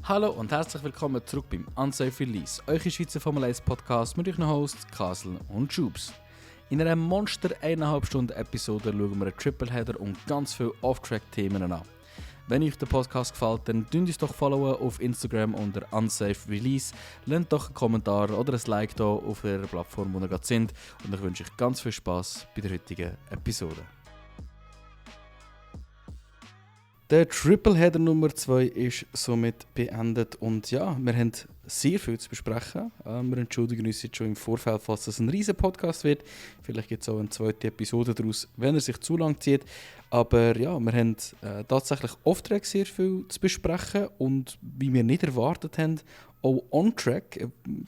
Hallo und herzlich willkommen zurück beim Unsafe Release, eure Schweizer Formel 1 Podcast mit euren Hosts Kasel und Schubs. In einer Monster 1,5 Stunden Episode schauen wir einen Tripleheader und ganz viele Off-Track-Themen an. Wenn euch der Podcast gefällt, dann folgt uns doch followen auf Instagram unter Unsafe Release, lasst doch einen Kommentar oder ein Like da auf eurer Plattform, wo ihr gerade sind, und ich wünsche euch ganz viel Spass bei der heutigen Episode. Der Tripleheader Nummer 2 ist somit beendet und ja, wir haben sehr viel zu besprechen. Wir entschuldigen uns jetzt schon im Vorfeld, falls das ein riesen Podcast wird. Vielleicht gibt es auch eine zweite Episode daraus, wenn er sich zu lang zieht. Aber ja, wir haben tatsächlich off-track sehr viel zu besprechen und wie wir nicht erwartet haben, auch on-track,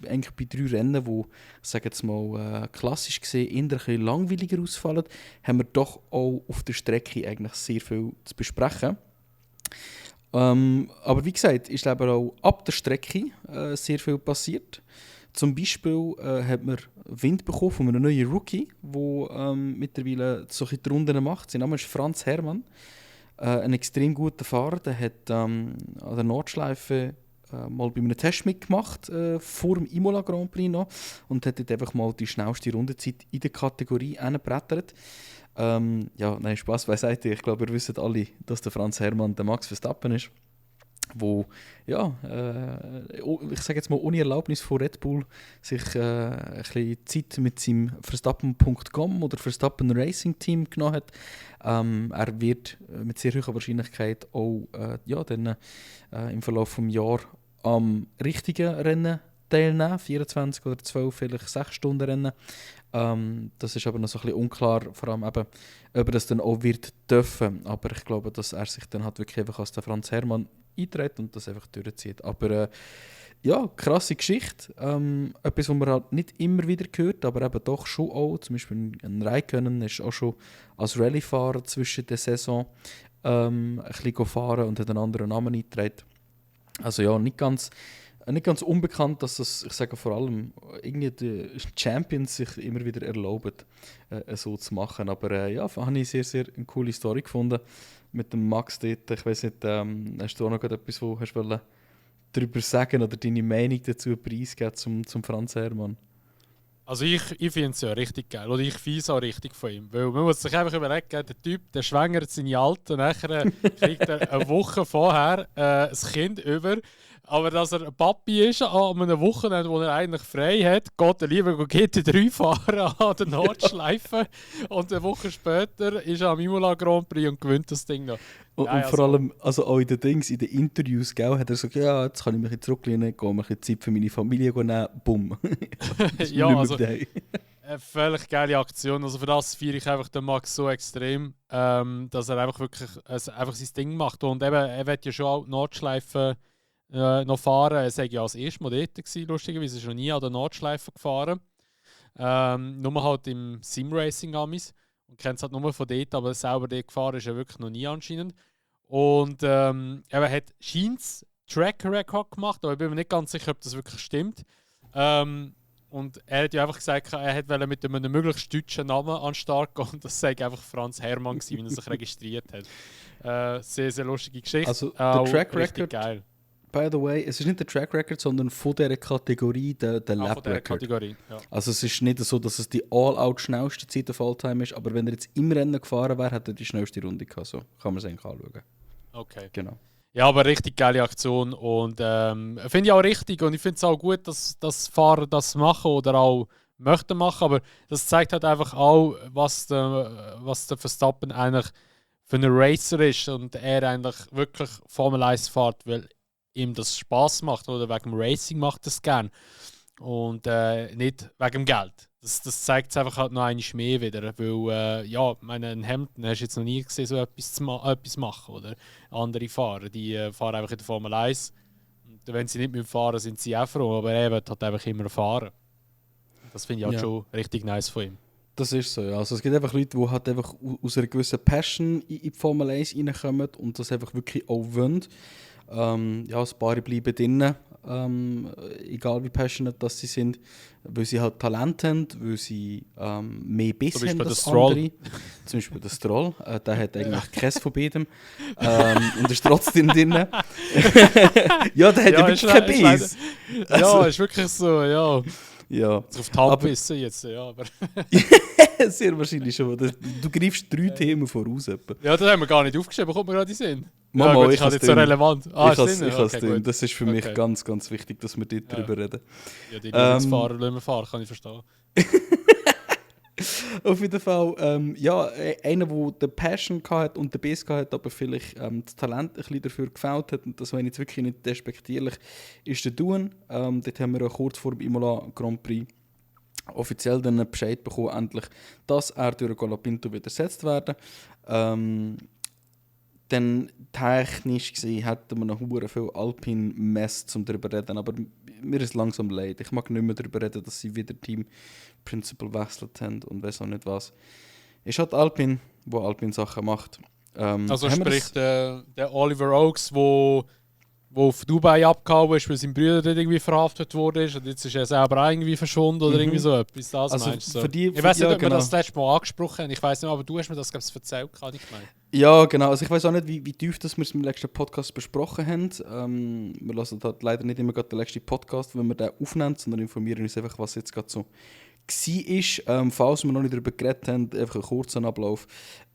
eigentlich bei 3 Rennen, die, sagen jetzt mal, klassisch gesehen eher ein bisschen langweiliger ausfallen, haben wir doch auch auf der Strecke eigentlich sehr viel zu besprechen. Aber wie gesagt, ist eben auch ab der Strecke sehr viel passiert. Zum Beispiel hat man Wind bekommen von einem neuen Rookie, der mittlerweile solche Runden macht. Sein Name ist Franz Herrmann, ein extrem guter Fahrer. Der hat an der Nordschleife mal bei einem Test mitgemacht, vor dem Imola Grand Prix noch, und hat dort einfach mal die schnellste Rundenzeit in der Kategorie hineingebrettert. Nein, Spaß beiseite. Ich glaube, ihr wisst alle, dass der Franz Herrmann der Max Verstappen ist, wo, ja, ich sage jetzt mal ohne Erlaubnis von Red Bull sich ein bisschen Zeit mit seinem Verstappen.com oder Verstappen Racing Team genommen hat. Er wird mit sehr hoher Wahrscheinlichkeit auch dann, im Verlauf des Jahres am richtigen Rennen teilnehmen, 24 oder 12, vielleicht 6 Stunden Rennen. Das ist aber noch so ein bisschen unklar, vor allem eben, ob er das dann auch wird dürfen. Aber ich glaube, dass er sich dann halt wirklich einfach als der Franz Herrmann eintritt und das einfach durchzieht. Aber ja, krasse Geschichte. Etwas, was man halt nicht immer wieder hört, aber eben doch schon auch. Zum Beispiel ein Räikkönen ist auch schon als Rallye-Fahrer zwischen der Saison ein bisschen gefahren und hat einen anderen Namen eingetragen. Also ja, nicht ganz unbekannt, dass das, ich sage vor allem, irgendwie die Champions sich immer wieder erlauben, so zu machen. Aber ja, habe ich sehr, sehr eine coole Story gefunden mit dem Max dort. Ich weiss nicht, hast du auch noch etwas, wo hast du darüber sagen oder deine Meinung dazu preisgeben zum Franz Herrmann? Also ich finde es ja richtig geil und ich finde es auch richtig von ihm. Weil man muss sich einfach überlegen, der Typ, der schwängert seine Alten, nachher kriegt er eine Woche vorher ein Kind über. Aber dass er ein Papi ist an einem Wochenende, wo er eigentlich frei hat, geht er lieber GT3 fahren an der Nordschleife. Und eine Woche später ist er am Imola Grand Prix und gewinnt das Ding noch. Und vor allem, also auch in den Interviews, gell, hat er gesagt, ja, jetzt kann ich mich zurücklehnen, gehe mir Zeit für meine Familie nehmen, bumm. Ja, also eine völlig geile Aktion. Also für das feiere ich einfach den Max so extrem, dass er einfach wirklich einfach sein Ding macht. Und eben, er wird ja schon auch die Nordschleife noch fahren. Er war ja als erstes Mal dort, lustigerweise. Er ist noch nie an der Nordschleife gefahren. Nur halt im Sim-Racing amis. Und kennt es halt nur von dort, aber selber dort gefahren ist er wirklich noch nie anscheinend. Und er hat scheint's Track Record gemacht, aber ich bin mir nicht ganz sicher, ob das wirklich stimmt. Und er hat ja einfach gesagt, er wollte mit einem möglichst deutschen Namen an den Start gehen. Und das sei einfach Franz Herrmann gewesen, wie er sich registriert hat. Sehr, sehr lustige Geschichte. Also der Track richtig Record, geil. By the way, es ist nicht der Track Record, sondern von dieser Kategorie der Lap von dieser Record. Kategorie, ja. Also es ist nicht so, dass es die all-out schnellste Zeit auf Alltime ist, aber wenn er jetzt im Rennen gefahren wäre, hätte er die schnellste Runde gehabt. So kann man es eigentlich anschauen. Okay. Genau. Ja, aber richtig geile Aktion und finde ich auch richtig und ich finde es auch gut, dass Fahrer das machen oder auch möchten machen, aber das zeigt halt einfach auch, was der Verstappen eigentlich für ein Racer ist und er eigentlich wirklich Formel 1 fährt, weil ihm das Spaß macht oder wegen dem Racing macht er es gern und nicht wegen dem Geld. Das zeigt es einfach halt noch einmal mehr wieder, weil ein Hamilton hast du jetzt noch nie gesehen, so etwas machen, oder? Andere Fahrer, die fahren einfach in der Formel 1 und wenn sie nicht fahren, sind sie auch froh, aber er wird halt einfach immer fahren. Das finde ich halt schon richtig nice von ihm. Das ist so, ja. Also es gibt einfach Leute, die halt einfach aus einer gewissen Passion in die Formel 1 reinkommen und das einfach wirklich auch wollen. Ein paar bleiben drin. egal wie passionate das sie sind, weil sie halt Talent haben, weil sie mehr Biss haben als andere. Zum Beispiel der Stroll, der hat eigentlich keins von beidem und ist trotzdem drin. Ja, der hat ja wirklich kein Biss. Ja, ist wirklich so, ja. Ja. Auf die Hand wissen jetzt, ja. Aber sehr wahrscheinlich schon. Du greifst 3 Themen voraus. Etwa. Ja, das haben wir gar nicht aufgeschrieben, kommt mir gerade in den Sinn. Mama, ja, gut, ich habe jetzt so relevant. Ich kann es tun. Das ist für mich ganz, ganz wichtig, dass wir dort drüber reden. Ja, die Lieblingsfahrer lassen wir fahren, kann ich verstehen. Auf jeden Fall, ja, einer, der die Passion hatte und den Biss hatte, aber vielleicht das Talent ein bisschen dafür gefällt hat, und das meine ich jetzt wirklich nicht despektierlich, ist der Duan. Dort haben wir kurz vor dem Imola Grand Prix offiziell dann Bescheid bekommen, endlich, dass er durch Colapinto wieder ersetzt werden. Dann technisch gesehen hätten wir noch viel Alpine-Mess zum darüber reden, aber mir ist langsam leid. Ich mag nicht mehr darüber reden, dass sie wieder Team Principal wechselt haben und weiß auch nicht was. Ist halt Alpine, wo Alpine Sachen macht. Also sprich der Oliver Oaks, wo auf Dubai abgehauen ist, weil sein Bruder dort irgendwie verhaftet wurde und jetzt ist er selber irgendwie verschwunden oder irgendwie so etwas. Das also meinst du? So. Ich weiß nicht, ob wir das letzte Mal angesprochen haben. Ich weiß nicht, aber du hast mir das erzählt, kann ich meinen. Ja, genau. Also ich weiß auch nicht, wie tief das wir es im letzten Podcast besprochen haben. Wir hören halt leider nicht immer gerade den letzten Podcast, wenn wir den aufnehmen, sondern informieren uns einfach, was jetzt gerade so war. Falls wir noch nicht darüber geredet haben, einfach einen kurzen Ablauf.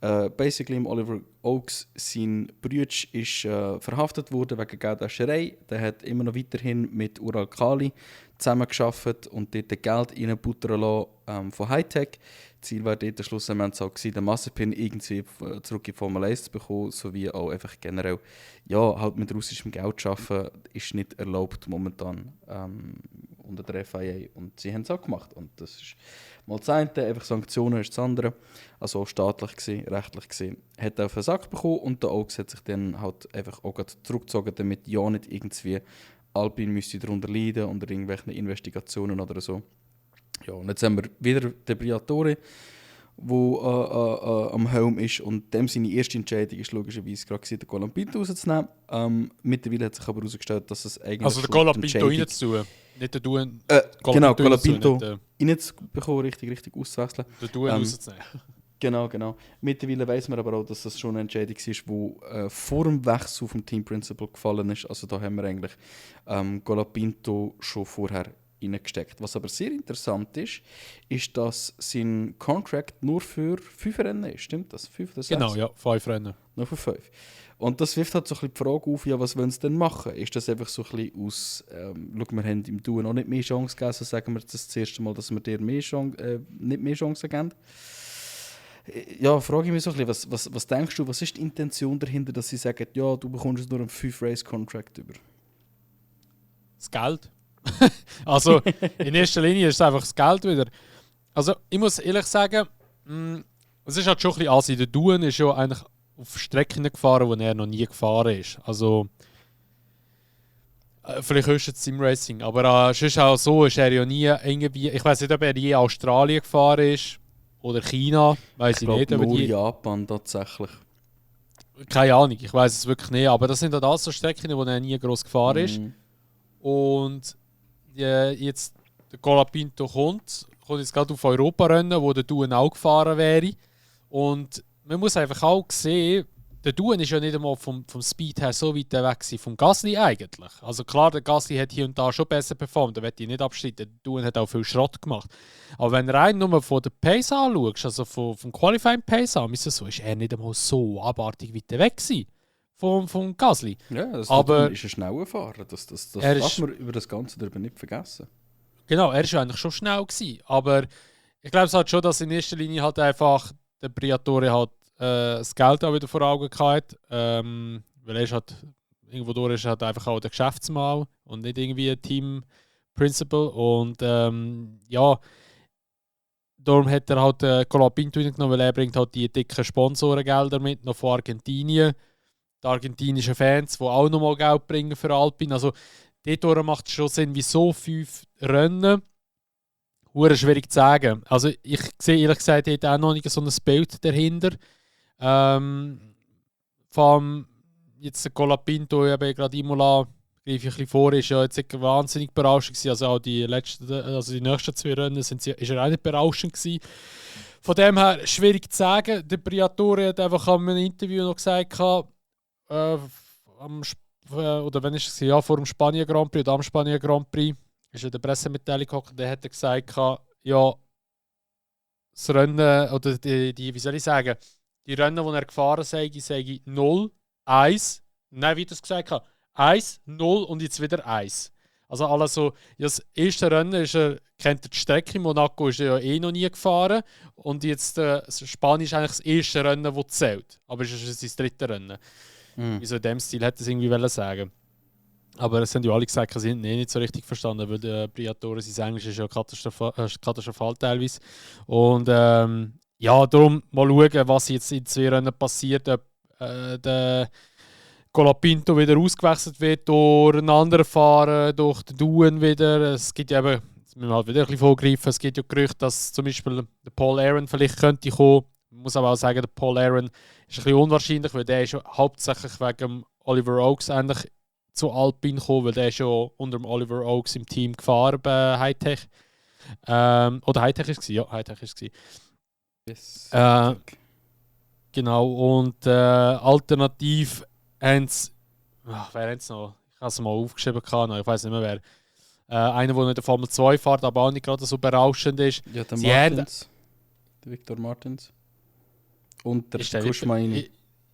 Basically, Oliver Oaks, sein Bruder, ist verhaftet worden wegen Geldwäscherei. Der hat immer noch weiterhin mit Ural Kali zusammengearbeitet und dort Geld reinbuttern lassen von Hightech. Ziel war dort schlussendlich auch gewesen, den Mazepin irgendwie zurück in die Formel 1 zu bekommen, sowie auch einfach generell, ja, halt mit russischem Geld arbeiten ist nicht erlaubt momentan unter der FIA, und sie haben es auch gemacht, und das ist mal das eine, einfach Sanktionen ist das andere, also auch staatlich gesehen, rechtlich gesehen, hat er auf den Sack bekommen, und der Oaks hat sich dann halt einfach auch zurückgezogen, damit ja nicht irgendwie Alpine müsste darunter leiden unter irgendwelchen Investigationen oder so. Ja, und jetzt haben wir wieder den Briatore, der am Helm ist, und dem seine erste Entscheidung ist logischerweise gerade den Colapinto rauszunehmen. Mittlerweile hat sich aber herausgestellt, dass es eigentlich also den Colapinto reinzutun, nicht den Duan. Genau, Colapinto reinzubekommen, richtig auszuwechseln. Den Duan rauszunehmen. Genau. Mittlerweile weiss man aber auch, dass das schon eine Entscheidung war, die vor dem Wechsel vom Team Principal gefallen ist. Also da haben wir eigentlich Colapinto schon vorher reingesteckt. Was aber sehr interessant ist, dass sein Contract nur für 5 Rennen ist. Stimmt das? 5 oder 6? Genau, ja, 5 Rennen. Nur für 5. Und das wirft halt so ein bisschen die Frage auf, ja, was wollen sie denn machen? Ist das einfach so ein bisschen aus, schau, wir haben im Duo noch nicht mehr Chance gegeben, so sagen wir das erste Mal, dass wir dir nicht mehr Chancen geben. Ja, frage ich mich so ein bisschen, was denkst du, was ist die Intention dahinter, dass sie sagen, ja, du bekommst nur einen 5-Race-Contract über? Das Geld. Also, in erster Linie ist es einfach das Geld wieder. Also, ich muss ehrlich sagen, es ist halt schon ein bisschen assi. Der Duan ist ja eigentlich auf Strecken gefahren, wo er noch nie gefahren ist. Also, vielleicht höchstens Simracing, aber sonst auch so ist er ja nie irgendwie, ich weiß nicht, ob er je in Australien gefahren ist oder China, weiß ich nicht. Nur Japan tatsächlich. Keine Ahnung, ich weiß es wirklich nicht, aber das sind halt alles so Strecken, wo er nie gross gefahren ist. Und jetzt der Colapinto kommt jetzt gerade auf Europa-Rennen, wo der Duan auch gefahren wäre. Und man muss einfach auch sehen, der Duan ist ja nicht einmal vom Speed her so weit weg vom Gasly eigentlich. Also klar, der Gasly hat hier und da schon besser performt, da möchte ich nicht abstreiten. Der Duan hat auch viel Schrott gemacht. Aber wenn du rein nur von der Pace anschaust, also vom Qualifying Pace an, ist er nicht einmal so abartig weit weg gewesen vom Gasly. Ja, das aber ist ein schneller Fahrer. Das darf man über das Ganze darüber nicht vergessen. Genau, er war eigentlich schon schnell gewesen. Aber ich glaube es halt schon, dass in erster Linie halt einfach der Briatore halt das Geld auch wieder vor Augen hatte. Weil er ist halt, irgendwo durch ist halt einfach auch der Geschäftsmann und nicht irgendwie ein Team Principal. Und ja, darum hat er halt Colapinto genommen, weil er bringt halt die dicken Sponsorengelder mit, noch von Argentinien. Die argentinischen Fans, die auch nochmal Geld bringen für Alpine. Also dort macht es schon Sinn, wie so 5 Rennen. Hure schwierig zu sagen. Also ich sehe ehrlich gesagt dort auch noch nicht so ein Bild dahinter. Vom jetzt Colapinto, eben gerade Imola, greife ich ein bisschen vor, ist ja jetzt wahnsinnig berauschend gewesen. Also auch die nächsten 2 Rennen ist er auch nicht berauschend gewesen. Von dem her schwierig zu sagen. Der Briatore hat einfach in einem Interview noch gesagt, oder wenn ich es ja vor dem Spanien Grand Prix oder am Spanien Grand Prix, ist in der Pressemitteilung gekommen, der hat gesagt, ja, das Rennen, oder wie soll ich sagen, die Rennen, die er gefahren sei 0, 1, nein, wie du es gesagt hast, 1, 0 und jetzt wieder 1. Also alles so, ja, das erste Rennen kennt er die Strecke, in Monaco ist er ja eh noch nie gefahren und jetzt Spanien ist eigentlich das erste Rennen, das zählt, aber es ist sein 3. Rennen. Wieso in dem Stil hätte es irgendwie sagen. Aber es haben ja alle gesagt, sie haben nicht so richtig verstanden, weil der Briatore, sein Englisch ist ja katastrophal teilweise. Und ja, darum mal schauen, was jetzt in 2 Rennen passiert, ob der Colapinto wieder ausgewechselt wird durch einen anderen Fahrer, durch den Duen wieder. Es gibt ja eben, jetzt müssen wir halt wieder ein bisschen vorgreifen, es gibt ja Gerüchte, dass zum Beispiel der Paul Aaron vielleicht könnte kommen. Ich muss aber auch sagen, der Paul Aaron ist ein bisschen unwahrscheinlich, weil der ist ja hauptsächlich wegen Oliver Oaks eigentlich zu Alpine gekommen, weil der ist ja unter dem Oliver Oaks im Team gefahren bei Hightech. Oder Hightech ist es? Ja, Hightech ist es. Yes. Genau, und alternativ haben sie, wer haben sie noch? Ich habe es mal aufgeschrieben, ich weiß nicht mehr wer. Einer, der nicht in der Formel 2 fährt, aber auch nicht gerade so berauschend ist. Ja, der Martins. Der Victor Martins. Und der Kuschmaini.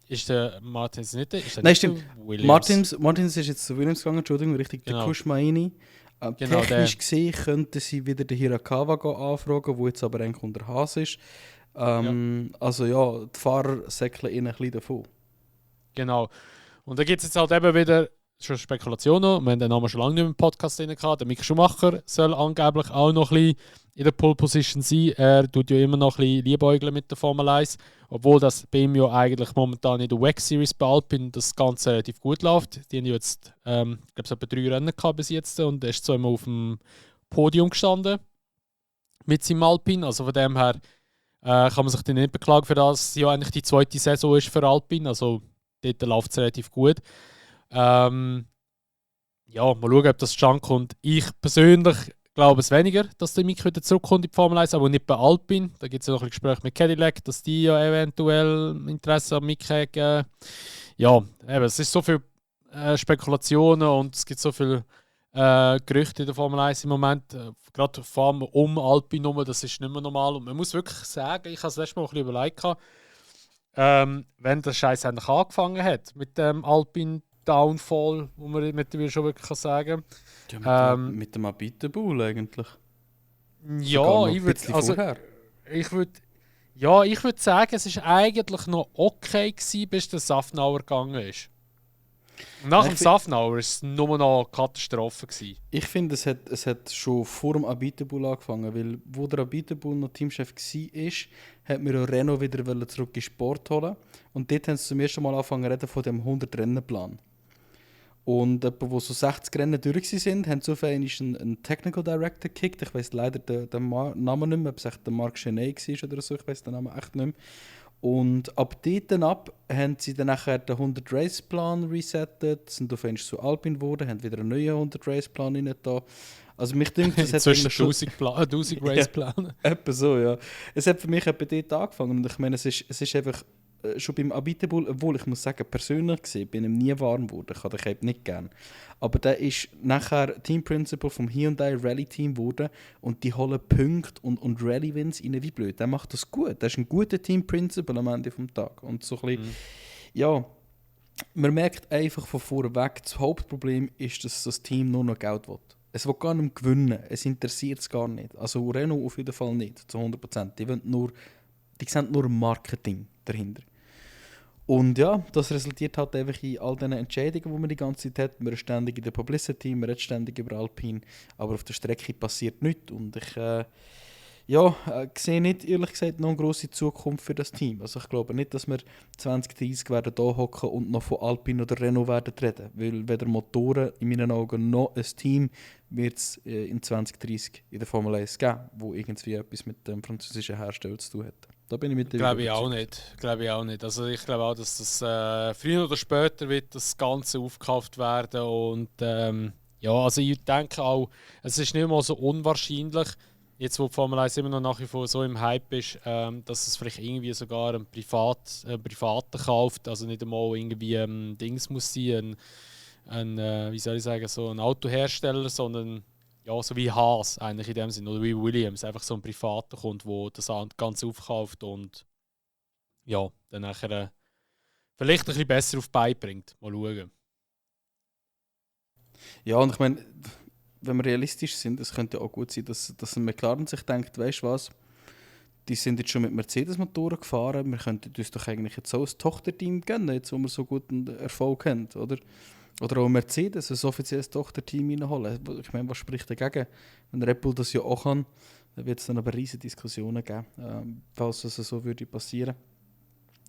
Ist der Martins nicht? Nein, stimmt. Martins ist jetzt zu Williams gegangen, Entschuldigung, richtig. Genau. Der Kuschmaini. Genau, technisch gesehen könnte sie wieder den Hirakawa anfragen, wo jetzt aber eigentlich unter Haas ist. Also ja, die Fahrer säckeln ihnen ein bisschen davon. Genau. Und da gibt es jetzt halt eben wieder schon Spekulationen. Wir haben den Namen schon lange nicht mehr im Podcast drin gehabt. Der Mick Schumacher soll angeblich auch noch ein bisschen in der Pole Position sein. Er tut ja immer noch ein bisschen liebäugeln mit der Formel 1. Obwohl das bei ihm ja eigentlich momentan in der WEC Series bei Alpine das Ganze relativ gut läuft. Die haben ja jetzt, ich glaube, es etwa 3 Rennen gehabt bis jetzt und er ist so immer auf dem Podium gestanden mit seinem Alpine. Also von dem her kann man sich dann nicht beklagen, für das es ja eigentlich die 2. Saison ist für Alpine. Also dort läuft es relativ gut. Ja, mal schauen, ob das zustande kommt. Ich persönlich glaube es weniger, dass der Mick wieder zurückkommt in die Formel 1, aber nicht bei Alpine. Da gibt es ja noch ein Gespräch mit Cadillac, dass die ja eventuell Interesse an Mick haben. Ja, eben, es ist so viel Spekulationen und es gibt so viele Gerüchte in der Formel 1 im Moment. Gerade vor allem um Alpine herum, das ist nicht mehr normal. Und man muss wirklich sagen, ich habe es letztes Mal ein bisschen überlegt, wenn der Scheiß eigentlich angefangen hat mit dem Alpine Downfall, wo man mittlerweile schon wirklich sagen kann. Ja, mit dem Abitebull eigentlich. Ja, ich würde sagen, es war eigentlich noch okay gewesen, bis der Safnauer gegangen ist. Nach dem Safnauer war es nur noch Katastrophe gewesen. Ich finde, es hat schon vor dem Abitebull angefangen, weil wo der Abitebull noch Teamchef war, hat mir ja Renault wieder zurück in Sport holen. Und dort haben sie zum ersten Mal angefangen zu reden von dem 100-Rennen-Plan. Und etwa, wo so 60 Rennen durch waren, haben so einen Technical Director gekickt. Ich weiss leider den Namen nicht mehr, ob es echt der Marc Genet war oder so. Ich weiss den Namen echt nicht mehr. Und ab dort haben sie dann nachher den 100-Race-Plan resettet, sind auf einmal zu Alpine geworden, haben wieder einen neuen 100-Race-Plan rein da. Also mich denkt, das hat zwischen 1000 Race-Pläne. Ja, etwa so, ja. Es hat für mich etwa dort angefangen und ich meine, es ist einfach schon beim Abitebull, obwohl ich muss sagen, persönlich gesehen, bin ihm nie warm geworden, ich habe den Cape nicht gern. Aber der ist nachher Team Principal vom Hyundai Rally Team geworden und die holen Punkte und Rally Wins rein wie blöd. Der macht das gut, der ist ein guter Team Principal am Ende vom Tag. Und so ein bisschen, ja, man merkt einfach von vorweg, das Hauptproblem ist, dass das Team nur noch Geld will. Es will gar nicht gewinnen, es interessiert es gar nicht. Also Renault auf jeden Fall nicht, zu 100%. Die sehen nur Marketing dahinter. Und ja, das resultiert halt einfach in all diesen Entscheidungen, die man die ganze Zeit hat. Man ist ständig in der Publicity, man redet ständig über Alpine, aber auf der Strecke passiert nichts. Und ich sehe nicht, ehrlich gesagt, noch eine grosse Zukunft für das Team. Also ich glaube nicht, dass wir 2030 werden da hocken und noch von Alpine oder Renault werden reden. Weil weder Motoren in meinen Augen noch ein Team wird es in 2030 in der Formel 1 geben, wo irgendwie etwas mit dem französischen Hersteller zu tun hat. Da bin ich mit dir. Glaube ich auch nicht. Also ich glaube auch, dass das früher oder später wird das Ganze aufgekauft werden und ja, also ich denke auch, es ist nicht mal so unwahrscheinlich, jetzt wo die Formel 1 immer noch nach wie vor so im Hype ist, dass es vielleicht irgendwie sogar ein Privater kauft, also nicht einmal irgendwie ein Dings muss sein, wie soll ich sagen, so ein Autohersteller, sondern ja, so wie Haas eigentlich in dem Sinne, oder wie Williams, einfach so ein Privater kommt, der das Ganze aufkauft und ja, dann nachher vielleicht ein bisschen besser auf die Beine bringt. Mal schauen. Ja, und ich meine, wenn wir realistisch sind, es könnte ja auch gut sein, dass ein McLaren sich denkt, weißt du was, die sind jetzt schon mit Mercedes-Motoren gefahren, wir könnten uns doch eigentlich jetzt so ein Tochterteam gönnen, jetzt wo wir so guten Erfolg haben, oder? Oder auch Mercedes, ein offizielles Tochterteam reinholen. Ich meine, was spricht dagegen? Wenn Red Bull das ja auch kann, dann wird es dann aber riesige Diskussionen geben, falls das so würde passieren.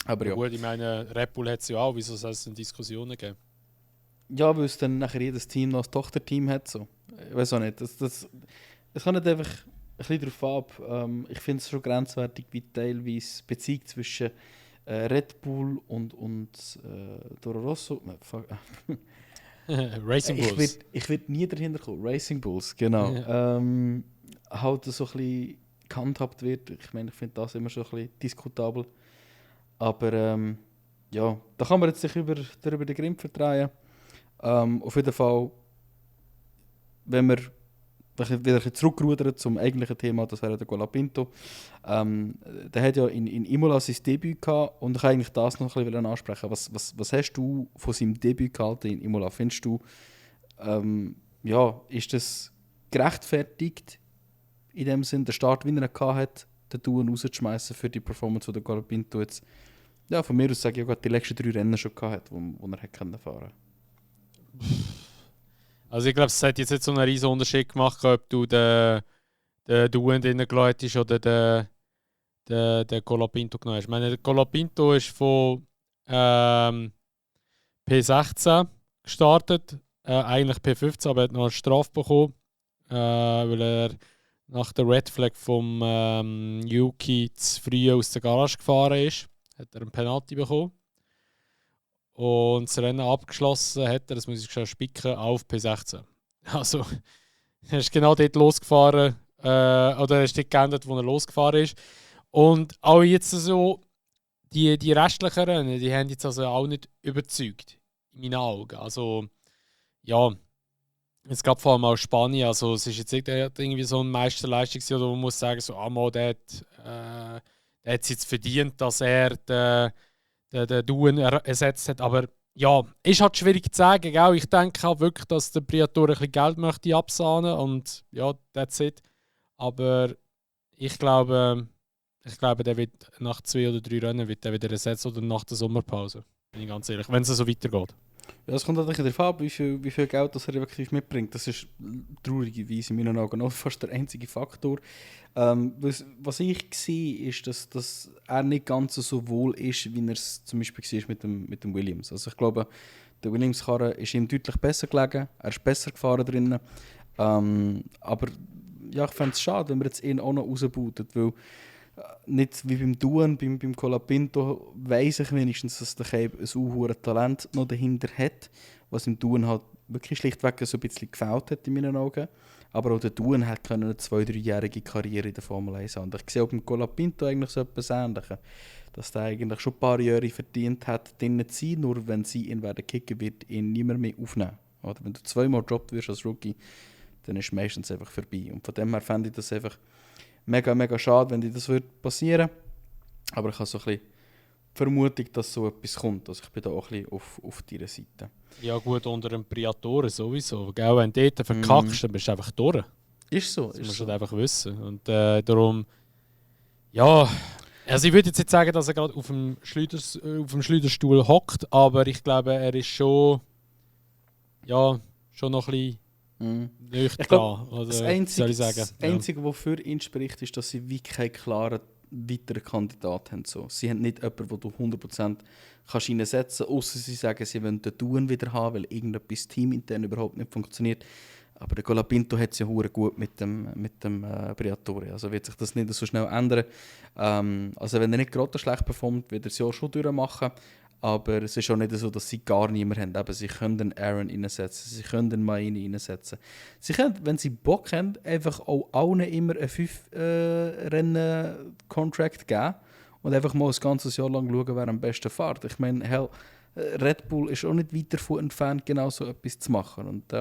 Aber ja. Gut, ich meine, Red Bull hat es ja auch, wieso soll es denn Diskussionen geben? Ja, weil es dann nachher jedes Team noch ein Tochterteam hat. So. Ich weiß auch nicht. Es kann nicht einfach ein bisschen darauf ab. Ich finde es schon grenzwertig, wie teilweise die Beziehung zwischen Red Bull und Toro Rosso. Racing Bulls. Ich werd nie dahinter kommen. Racing Bulls, genau. Ja. Halt so ein bisschen gehandhabt wird. Ich meine, ich finde das immer schon ein bisschen diskutabel. Aber ja, da kann man jetzt sich darüber den Grimm vertreiben. Auf jeden Fall, wenn wir wieder zurückrudern zum eigentlichen Thema, das wäre der Colapinto. Der hat ja in Imola sein Debüt gehabt und ich wollte eigentlich das noch ein bisschen ansprechen. Was hast du von seinem Debüt gehalten in Imola? Findest du, ja, ist das gerechtfertigt, in dem Sinn, der Start, wie er gehabt hat, den Touren rauszuschmeißen für die Performance, die der Colapinto jetzt, ja, von mir aus sage ich, die letzten 3 Rennen schon gehabt hat, wo er fahren konnte? Also ich glaube, es hat jetzt nicht so einen riesen Unterschied gemacht, ob du den Duen drinnen gelassen hast oder den Colapinto genommen hast. Ich meine, der Colapinto ist von P16 gestartet, eigentlich P15, aber er hat noch eine Strafe bekommen, weil er nach der Red Flag vom Yuki zu früh aus der Garage gefahren ist. Hat er einen Penalty bekommen. Und das Rennen abgeschlossen hat er, das muss ich schon spicken, auf P16. Also, er ist genau dort losgefahren, oder er ist dort geendet, wo er losgefahren ist. Und auch jetzt so, die restlichen Rennen, die haben jetzt also auch nicht überzeugt, in meinen Augen. Also, ja, es gab vor allem auch Spanien, also es ist jetzt nicht irgendwie so eine Meisterleistung, oder man muss sagen, so, der hat es jetzt verdient, dass er den Duen ersetzt hat. Aber ja, ist halt schwierig zu sagen. Gell? Ich denke auch wirklich, dass der Briatore ein bisschen Geld möchte absahnen und ja, that's it. Aber ich glaube, der wird nach 2 oder 3 Rennen wird der wieder ersetzt oder nach der Sommerpause. Bin ich ganz ehrlich, wenn es so weitergeht. Ja, es kommt natürlich darauf ab, wie viel Geld das er wirklich mitbringt. Das ist traurigerweise in meinen Augen auch fast der einzige Faktor. Was ich sehe, ist, dass er nicht ganz so wohl ist, wie er es zum Beispiel war mit dem Williams. Also ich glaube, der Williams-Karre ist ihm deutlich besser gelegen. Er ist besser gefahren drinnen. Aber ja, ich fände es schade, wenn wir jetzt ihn auch noch rausbooten, weil nicht wie beim Duen, beim Colapinto weiss ich wenigstens, dass der Cape ein unhuere Talent noch dahinter hat, was im Duen halt wirklich schlichtweg so ein bisschen gefällt hat in meinen Augen. Aber auch der Duen hat eine 2-3-jährige Karriere in der Formel 1 haben. Ich sehe auch beim Colapinto eigentlich so etwas Ähnliches, dass der eigentlich schon ein paar Jahre verdient hat, drinnen zu sein, nur wenn sie ihn werden kicken, wird ihn niemand mehr aufnehmen. Oder wenn du 2-mal gedroppt wirst als Rookie, dann ist es meistens einfach vorbei. Und von dem her fände ich das einfach mega, mega schade, wenn das passieren würde. Aber ich habe so ein bisschen die Vermutung, dass so etwas kommt. Also ich bin da auch ein bisschen auf deiner Seite. Ja gut, unter einem Priatore sowieso. Gell? Wenn du dort verkackst, dann bist du einfach durch. Ist so. Das musst du halt einfach wissen. Und darum, ja, also ich würde jetzt nicht sagen, dass er gerade auf dem Schleuderstuhl hockt, aber ich glaube, er ist schon noch ein bisschen ich glaube, das Einzige, was für ihn spricht, ist, dass sie wie keinen klaren weiteren Kandidat haben. So. Sie haben nicht jemanden, den du 100% kannst reinsetzen kannst, außer sie sagen, sie wollen den Duen wieder haben, weil irgendetwas teamintern überhaupt nicht funktioniert. Aber der Colapinto hat es ja hure gut mit dem Briatore. Also wird sich das nicht so schnell ändern. Also wenn er nicht gerade schlecht performt, wird er es ja schon durchmachen. Aber es ist auch nicht so, dass sie gar niemanden haben. Eben, sie können den Aaron reinsetzen, sie können den Maini reinsetzen. Sie können, wenn sie Bock haben, einfach auch allen immer einen 5-Rennen-Contract geben und einfach mal ein ganzes Jahr lang schauen, wer am besten fährt. Ich meine, hell, Red Bull ist auch nicht weit davon entfernt, genau so etwas zu machen. Und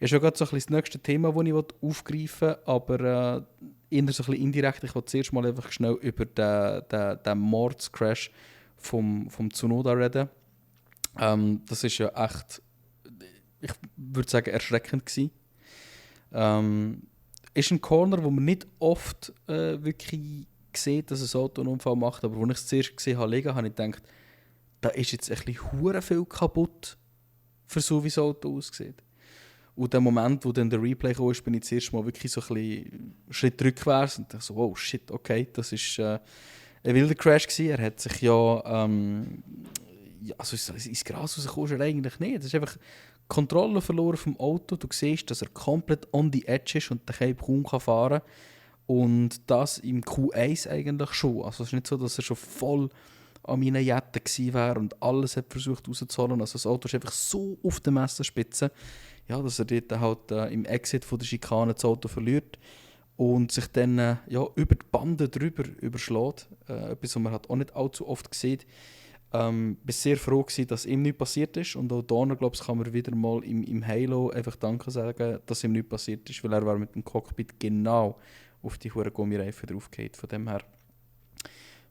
ist schon gerade so ein bisschen das nächste Thema, das ich aufgreifen will, aber eher so ein bisschen indirekt. Ich will zuerst mal einfach schnell über den Mordscrash vom Tsunoda reden. Das ist ja echt, ich würde sagen, erschreckend gewesen. Ist ein Corner, wo man nicht oft wirklich sieht, dass ein Auto einen Unfall macht, aber als ich es zuerst gesehen habe, habe ich gedacht, da ist jetzt ein bisschen hure viel kaputt, für so wie das Auto aussieht. Und der Moment, wo dann der Replay kam, bin ich zuerst mal wirklich so ein bisschen einen Schritt rückwärts und dachte so, oh shit, okay, das ist ein wilder Crash gewesen. Er hat sich also ins Gras rausgekommen ist er eigentlich nicht. Es ist einfach Kontrolle verloren vom Auto. Du siehst, dass er komplett on the edge ist und der kaum fahren kann. Und das im Q1 eigentlich schon. Also es ist nicht so, dass er schon voll an meinen Jetten gewesen wäre und alles hat versucht rauszuholen. Also das Auto ist einfach so auf der Messerspitze, ja, dass er dort halt im Exit von der Schikane das Auto verliert und sich dann über die Bande drüber überschlägt. Etwas, was man halt auch nicht allzu oft sieht. War sehr froh gewesen, dass ihm nichts passiert ist. Und auch da, glaube ich, kann man wieder mal im Halo einfach Danke sagen, dass ihm nichts passiert ist, weil er war mit dem Cockpit genau auf die hohen Gummireifen draufgeht. Von dem her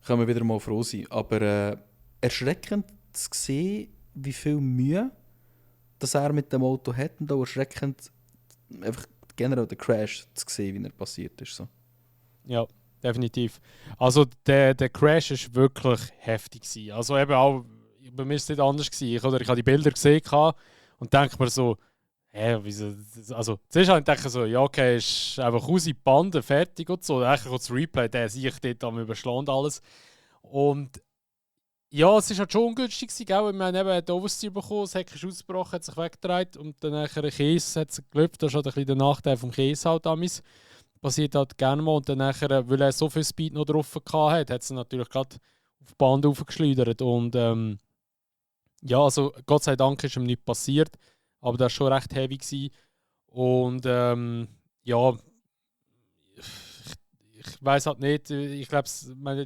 können wir wieder mal froh sein. Aber erschreckend zu sehen, wie viel Mühe dass er mit dem Auto hat und auch erschreckend einfach generell den Crash zu sehen, wie er passiert ist. So. Ja, definitiv. Also der Crash war wirklich heftig gewesen. Also eben auch, bei mir war es nicht anders gewesen. Ich habe die Bilder gesehen und denke mir so, wieso? Also zuerst habe ich gedacht so, ja okay, ist einfach raus in die Bande, fertig und so. Dann kommt das Replay, der sehe ich dort am Überschlagen alles. Und ja, es war halt schon ungünstig, gell? Ich meine, er hat Oversteer bekommen, das Heck ist ausgebrochen, hat sich weggedreht und dann nachher ein Käse hat es gelöpft. Das ist halt ein bisschen der Nachteil vom Käse halt damals. Passiert halt gerne mal. Und dann nachher, weil er so viel Speed noch drauf hatte, hat es natürlich gerade auf die Bahn aufgeschleudert. Und ja, also Gott sei Dank ist ihm nichts passiert, aber das war schon recht heavy gewesen. Und ja, ich weiß halt nicht, ich glaube,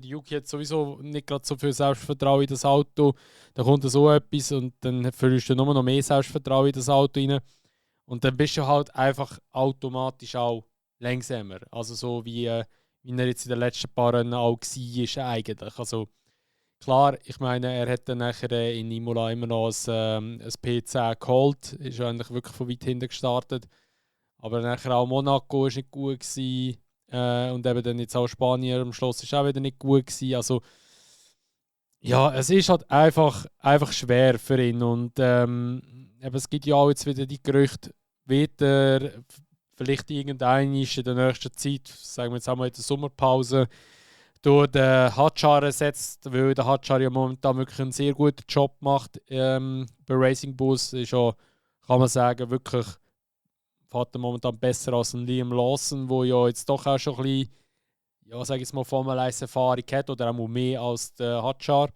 die Yuki hat sowieso nicht gerade so viel Selbstvertrauen in das Auto. Da kommt so etwas und dann fühlst du nur noch mehr Selbstvertrauen in das Auto rein. Und dann bist du halt einfach automatisch auch langsamer. Also so wie er jetzt in den letzten paar Rennen auch war eigentlich. Also klar, ich meine, er hat dann nachher in Imola immer noch ein P10 geholt. Ist eigentlich wirklich von weit hinten gestartet. Aber nachher auch Monaco war nicht gut gewesen. Und eben dann jetzt auch Spanien am Schluss ist auch wieder nicht gut gewesen. Also ja, es ist halt einfach schwer für ihn. Und eben, es gibt ja auch jetzt wieder die Gerüchte, wieder vielleicht irgendein ist in der nächsten Zeit, sagen wir jetzt einmal in der Sommerpause, durch den Hadjar ersetzt, weil der Hadjar ja momentan wirklich einen sehr guten Job macht bei Racing Bulls. Ist ja, kann man sagen, wirklich fährt er momentan besser als ein Liam Lawson, der ja jetzt doch auch schon ein bisschen, ja, sage ich jetzt mal, Formel 1 Erfahrung hat oder auch mehr als der Hadjar.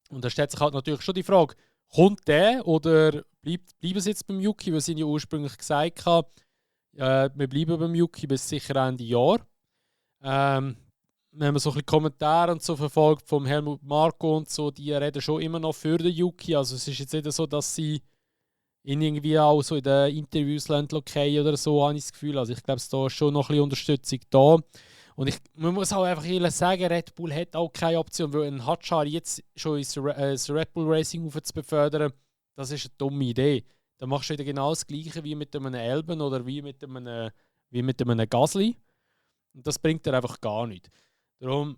Und da stellt sich halt natürlich schon die Frage, kommt der oder bleiben sie jetzt beim Yuki? Wir sind ja ursprünglich gesagt, wir bleiben beim Yuki bis sicher Ende Jahr. Wenn man so ein bisschen Kommentare und so verfolgt vom Helmut Marko und so, die reden schon immer noch für den Yuki. Also es ist jetzt nicht so, dass sie ihn irgendwie auch so in den Interviews okay oder so, habe ich das Gefühl. Also ich glaube, da ist schon noch ein bisschen Unterstützung da. Und man muss auch einfach ehrlich sagen, Red Bull hat auch keine Option, weil ein Hadjar jetzt schon ins Red Bull Racing zu befördern, das ist eine dumme Idee. Dann machst du wieder genau das Gleiche wie mit einem Elben oder wie mit einem Gasly. Und das bringt dir einfach gar nichts. Darum,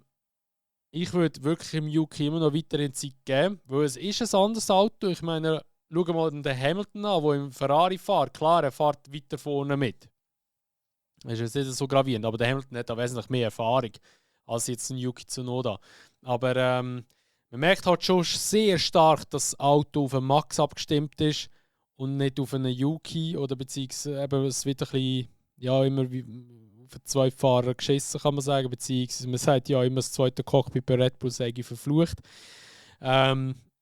ich würde wirklich im Yuki immer noch weiterhin Zeit geben, weil es ist ein anderes Auto. Ich meine, schau mal den Hamilton an, der im Ferrari fährt. Klar, er fährt weiter vorne mit. Das ist jetzt nicht so gravierend, aber der Hamilton hat da wesentlich mehr Erfahrung als jetzt ein Yuki Tsunoda. Aber man merkt halt schon sehr stark, dass das Auto auf den Max abgestimmt ist. und nicht auf einen Yuki oder beziehungsweise eben, es wird ein bisschen, ja, immer wie auf zwei Fahrer geschissen, kann man sagen, beziehungsweise man sagt ja immer, das zweite Cockpit bei Red Bull sei verflucht.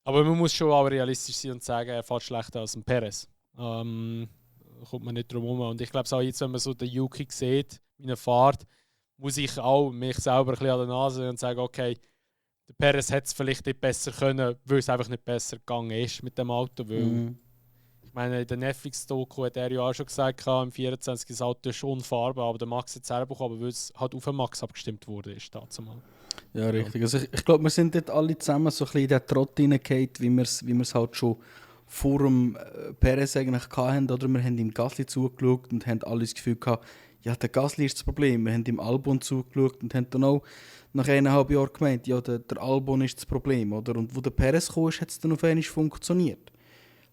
Aber man muss schon auch realistisch sein und sagen, er fährt schlechter als ein Perez. Kommt man nicht drum herum. Und ich glaube auch jetzt, wenn man so den Yuki sieht, wie er fährt, muss ich auch mich selber ein bisschen an der Nase und sagen, okay, der Perez hätte es vielleicht nicht besser können, weil es einfach nicht besser gegangen ist mit dem Auto. Weil, ich meine, in der Netflix-Doku hat er ja auch schon gesagt, im 24 das Auto ist unfahrbar, aber der Max hat es selber bekommen, weil es halt auf den Max abgestimmt wurde. Ist dazu mal. Ja, richtig. Also ich glaube, wir sind dort alle zusammen so ein bisschen in den Trott hineingefallen, wie wir es halt schon vor dem Perez eigentlich hatten. Oder wir haben ihm Gasly zugeschaut und haben alle das Gefühl gehabt, ja, der Gasly ist das Problem. Wir haben ihm Albon zugeschaut und haben dann auch nach 1,5 Jahren gemeint, ja, der Albon ist das Problem. Oder? Und wo der Perez kam, hat es dann auf einmal funktioniert.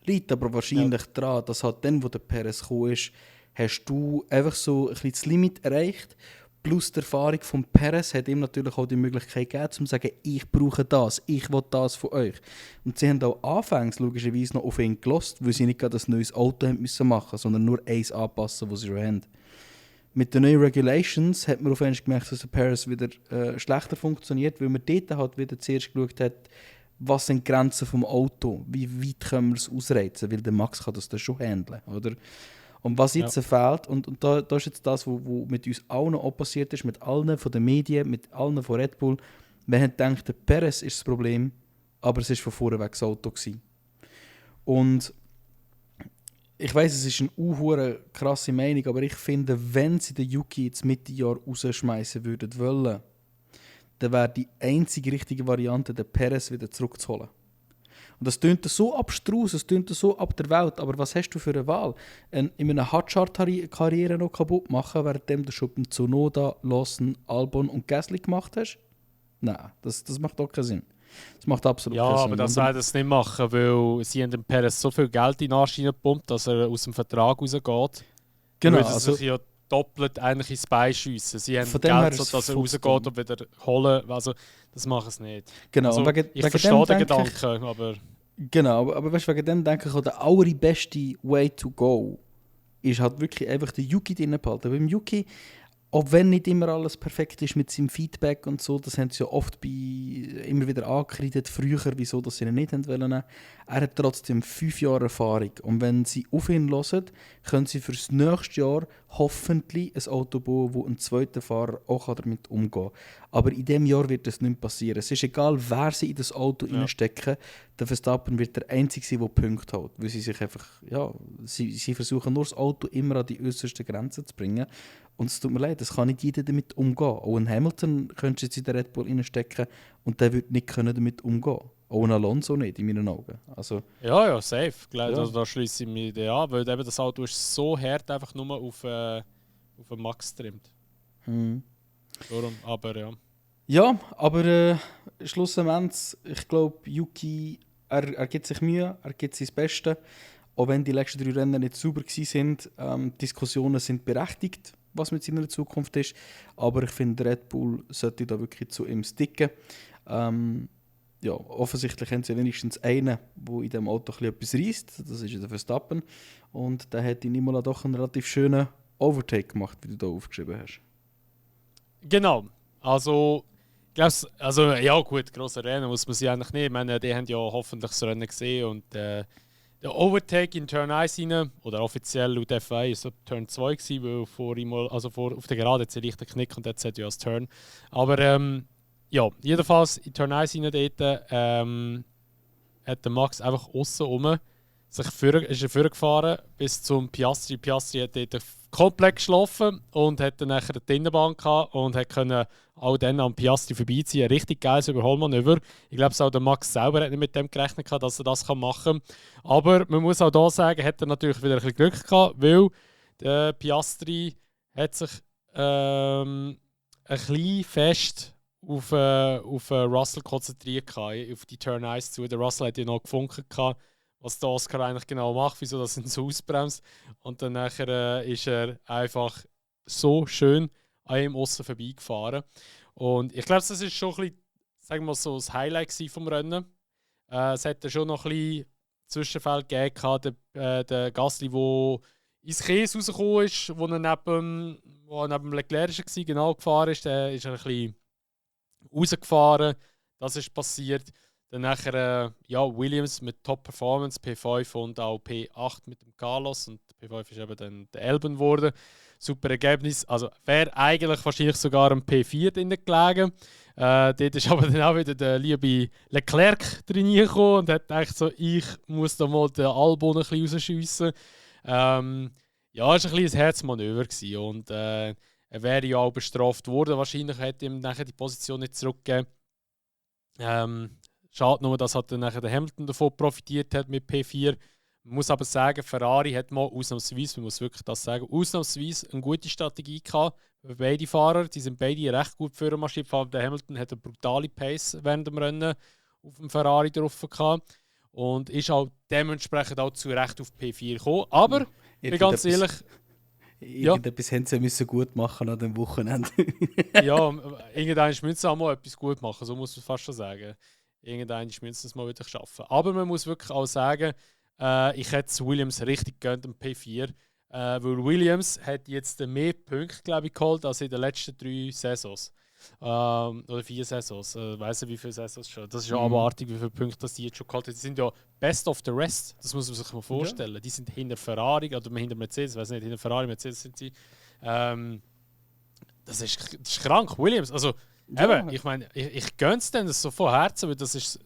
Liegt aber wahrscheinlich daran, dass halt dann, wo der Perez kam, hast du einfach so ein bisschen das Limit erreicht. Plus die Erfahrung von Perez hat ihm natürlich auch die Möglichkeit gegeben, zu sagen, ich brauche das, ich will das von euch. Und sie haben auch anfangs logischerweise noch auf ihn gelost, weil sie nicht gerade ein neues Auto haben müssen machen, sondern nur eins anpassen, das sie schon haben. Mit den neuen Regulations hat man auf einmal gemerkt, dass der Perez wieder schlechter funktioniert, weil man dort halt wieder zuerst geschaut hat, was sind die Grenzen vom Auto, wie weit können wir es ausreizen, weil der Max kann das dann schon handeln, oder? Und was jetzt fehlt, und da ist jetzt das, was mit uns allen auch passiert ist, mit allen von den Medien, mit allen von Red Bull. Wir haben gedacht, der Perez ist das Problem, aber es war von vornherein das Auto gewesen. Und ich weiss, es ist eine krasse Meinung, aber ich finde, wenn sie den Yuki jetzt Mitte Jahr rausschmeißen würden wollen, dann wäre die einzige richtige Variante, den Perez wieder zurückzuholen. Und das tönt so abstrus, es tönt so ab der Welt, aber was hast du für eine Wahl? In einer Hotshot-Karriere noch kaputt machen, währenddem du schon beim Tsunoda, Lawson, Albon und Gasly gemacht hast? Nein, das macht auch keinen Sinn. Das macht absolut keinen Sinn. Ja, aber das werden sie nicht machen, weil sie haben dem Perez so viel Geld in den Arsch gepumpt, dass er aus dem Vertrag rausgeht. Genau. Das sich ja doppelt eigentlich ins Bein schiessen. Sie haben Geld, so, dass er rausgeht und wieder holen. Also, das machen sie nicht. Genau. Also, ich verstehe den Gedanken, aber... Genau, aber weißt, wegen dem denke ich auch, der allerbeste Way to go ist halt wirklich einfach den Yuki drin behalten. Beim Yuki, auch wenn nicht immer alles perfekt ist mit seinem Feedback und so, das haben sie ja oft immer wieder angekreidet, früher, wieso dass sie ihn nicht wollen. Er hat trotzdem 5 Jahre Erfahrung. Und wenn sie auf ihn hören, können sie für das nächste Jahr hoffentlich ein Auto bauen, wo ein zweiter Fahrer auch damit umgehen kann. Aber in diesem Jahr wird das nicht passieren. Es ist egal, wer sie in das Auto reinstecken, der Verstappen wird der Einzige sein, der Punkte hat. Weil sie sich einfach, sie versuchen nur das Auto immer an die äußersten Grenzen zu bringen. Und es tut mir leid, es kann nicht jeder damit umgehen. Auch ein Hamilton könntest du jetzt in den Red Bull reinstecken und der würde nicht damit umgehen können. Auch ein Alonso nicht, in meinen Augen. Also, ja, safe. Also, da schließe ich mich an, weil eben das Auto ist so hart einfach nur auf den Max trimmt. Darum, aber ja. Ja, aber schlussendlich, ich glaube, Yuki, er gibt sich Mühe, er gibt sein Bestes. Auch wenn die letzten 3 Rennen nicht sauber waren, Diskussionen sind berechtigt, was mit seiner Zukunft ist. Aber ich finde, Red Bull sollte da wirklich zu ihm sticken. Offensichtlich haben sie wenigstens einen, der in diesem Auto etwas reisst. Das ist der Verstappen. Und der hat in Imola doch einen relativ schönen Overtake gemacht, wie du da aufgeschrieben hast. Genau. Also, ja gut, grosse Rennen muss man sie eigentlich nicht. Ich meine, die haben ja hoffentlich das Rennen gesehen und der Overtake in Turn 1 rein, oder offiziell laut FIA ist es Turn 2 gewesen, weil auf der Gerade hat sie leichten Knick und jetzt hat ja das Turn. Aber jedenfalls in Turn 1 rein dort hat der Max einfach aussen rum ist er vorgefahren bis zum Piastri. Piastri hat dort komplett geschlafen und hat dann nachher die Innenbahn gehabt und konnte auch dann am Piastri vorbeiziehen. Ein richtig geiles Überholmanöver. Ich glaube, auch der Max selber hat nicht mit dem gerechnet, dass er das machen kann. Aber man muss auch hier sagen, hat er natürlich wieder ein bisschen Glück gehabt, weil der Piastri hat sich ein bisschen fest auf Russell konzentriert, auf die Turn 1 zu. Der Russell hat ja noch gefunkt, was der Oscar eigentlich genau macht, wieso das ihn so ausbremst. Und dann nachher ist er einfach so schön an ihm aussen vorbeigefahren. Und ich glaube, das ist schon ein bisschen, sagen wir mal so, das Highlight vom Rennen. Es hätte schon noch ein bisschen Zwischenfall gegeben, der Gasly, der ins Käse rausgekommen ist, wo er neben Leclerc war, genau gefahren ist, der ist ein bisschen rausgefahren. Das ist passiert. Dann nachher Williams mit Top-Performance, P5 und auch P8 mit dem Carlos. Und P5 ist eben dann der Albon geworden. Super Ergebnis. Also wäre eigentlich wahrscheinlich sogar ein P4 drin gelegen. Dort ist aber dann auch wieder der liebe Leclerc drin gekommen und hat gedacht, so, ich muss da mal den Albon ein bisschen rausschiessen. Ja, es war ein bisschen ein Herzmanöver gewesen. Und er wäre ja auch bestraft worden. Wahrscheinlich hätte ihm nachher die Position nicht zurückgegeben. Schade nur, dass halt dann nachher der Hamilton davon profitiert hat mit P4. Man muss aber sagen, Ferrari hat mal ausnahmsweise, man muss wirklich das sagen, ausnahmsweise eine gute Strategie gehabt. Beide Fahrer, die sind beide recht gut für marschiert. Vor allem der Hamilton hat eine brutale Pace während dem Rennen auf dem Ferrari drauf gehabt. Und ist auch dementsprechend auch zu Recht auf P4 gekommen. Aber, ich bin ganz ehrlich... Irgendetwas haben sie müssen gut machen an dem Wochenende. Ja, irgendwann müssen sie auch mal etwas gut machen, so muss man fast schon sagen. Irgendwann müssen sie es mal wieder schaffen. Aber man muss wirklich auch sagen, ich hätte es Williams richtig gegönnt, am P4. Weil Williams hat jetzt mehr Punkte, glaube ich, geholt als in den letzten 3 Saisons. Oder 4 Saisons. Ich weiss nicht, wie viele Saisons schon. Das ist ja abartig, wie viele Punkte die jetzt schon geholt haben. Die sind ja best of the rest. Das muss man sich mal vorstellen. Ja. Die sind hinter Ferrari oder hinter Mercedes. Ich weiß nicht, hinter Ferrari, Mercedes sind sie. Das ist krank. Williams. Also, ja. Eben, ich meine, ich gönne es denen so von Herzen, weil das ist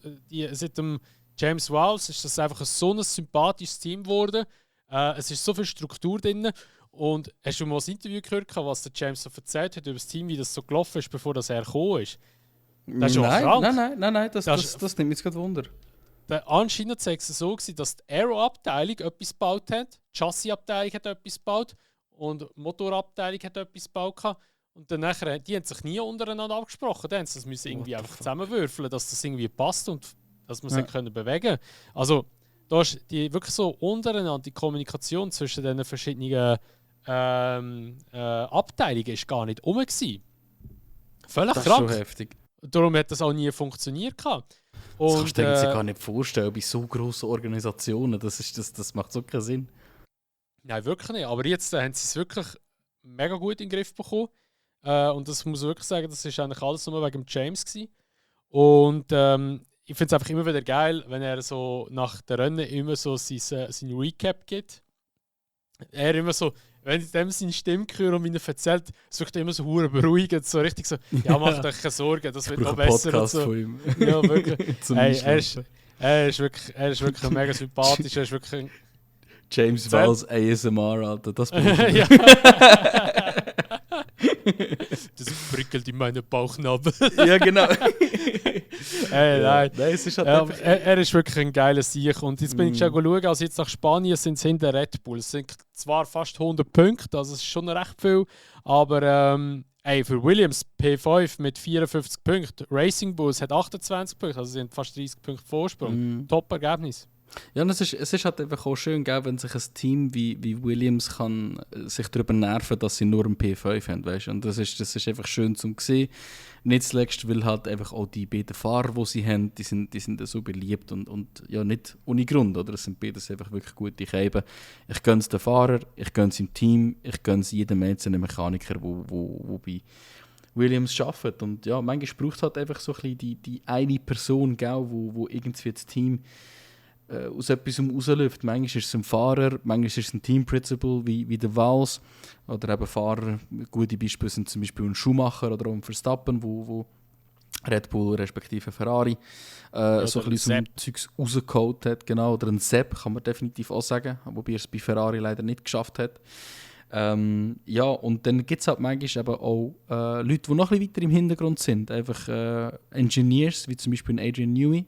seit dem James Vowles ist das einfach so ein sympathisches Team geworden. Es ist so viel Struktur drin. Und hast du mal ein Interview gehört, was der James so erzählt hat über das Team, wie das so gelaufen ist, bevor das er gekommen ist? Das ist nein, das nimmt mich gerade Wunder. Anscheinend war es so, dass die Aero-Abteilung etwas gebaut hat, die Chassis-Abteilung hat etwas gebaut und die Motorabteilung hat etwas gebaut. Und dann nachher, die haben sich nie untereinander abgesprochen. Dann müssen sie irgendwie einfach zusammenwürfeln, dass das irgendwie passt und dass man sich bewegen können. Also, da ist wirklich so untereinander die Kommunikation zwischen den verschiedenen Abteilungen ist gar nicht rum gewesen. Völlig das krank. Das ist schon heftig. Darum hat das auch nie funktioniert. Und, das kannst du dir gar nicht vorstellen, bei so grossen Organisationen. Das macht so keinen Sinn. Nein, wirklich nicht. Aber jetzt haben sie es wirklich mega gut in den Griff bekommen. Und das muss ich wirklich sagen, das war eigentlich alles nur wegen James gewesen. Und ich finde es einfach immer wieder geil, wenn er so nach der Rennen immer so sein Recap gibt. Er immer so, wenn ich dem seine Stimme höre und mir erzählt, es wirkt immer so hure beruhigend, so richtig so, ja, macht euch keine Sorgen, das wird noch besser. Podcast und so. Von ihm. Ja, wirklich. Hey, er ist wirklich mega sympathisch, er ist wirklich ein James Vowles ASMR, Alter, das bin ich. Ja. Das prickelt in meinen Bauchnabel. Ja, genau. Nein. Es ist halt er ist wirklich ein geiler Sieg. Und jetzt bin ich schon schauen, also jetzt nach Spanien sind es hinter Red Bull. Es sind zwar fast 100 Punkte, also es ist schon recht viel, aber für Williams P5 mit 54 Punkten, Racing Bulls hat 28 Punkte, also sind fast 30 Punkte Vorsprung. Top-Ergebnis. Ja, und es ist halt einfach auch schön, gell, wenn sich ein Team wie Williams kann sich darüber nerven, dass sie nur einen P5 haben, weißt? Und das ist einfach schön zu sehen. Nicht zuletzt, weil halt einfach auch die beiden Fahrer, die sie haben, die sind so beliebt und ja nicht ohne Grund, oder? Es sind beides einfach wirklich gute Käben. Ich gönne es den Fahrer, ich gönne es im Team, ich gönne es jedem einzelnen Mechaniker, der bei Williams arbeitet. Und ja, manchmal braucht es halt einfach so ein bisschen die eine Person, gell, wo irgendwie das Team aus etwas rausläuft. Manchmal ist es ein Fahrer, manchmal ist es ein Team-Principal wie der Vowles oder eben Fahrer. Gute Beispiele sind zum Beispiel ein Schumacher oder auch ein Verstappen, wo Red Bull respektive Ferrari so ein bisschen aus dem Zeugs rausgeholt hat. Genau. Oder ein Sepp kann man definitiv auch sagen, wobei er es bei Ferrari leider nicht geschafft hat. Ja, und dann gibt es halt manchmal eben auch Leute, die noch ein bisschen weiter im Hintergrund sind. Einfach Engineers, wie zum Beispiel Adrian Newey,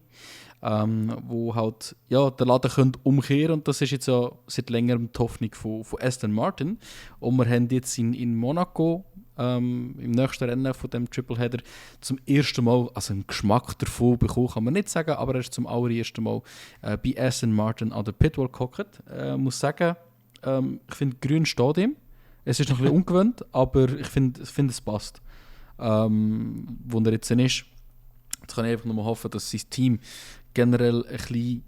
wo halt ja, den Laden können umkehren, und das ist jetzt ja seit längerem die Hoffnung von Aston Martin. Und wir haben jetzt in Monaco im nächsten Rennen von dem Tripleheader zum ersten Mal, also einen Geschmack davon bekommen, kann man nicht sagen, aber er ist zum allerersten Mal bei Aston Martin an der Pitwall gehockt. Muss sagen, ich finde, grün steht ihm. Es ist noch ein bisschen ungewöhnt, aber ich finde, es passt. Wo er jetzt ist. Jetzt kann ich einfach nur hoffen, dass sein Team generell ein bisschen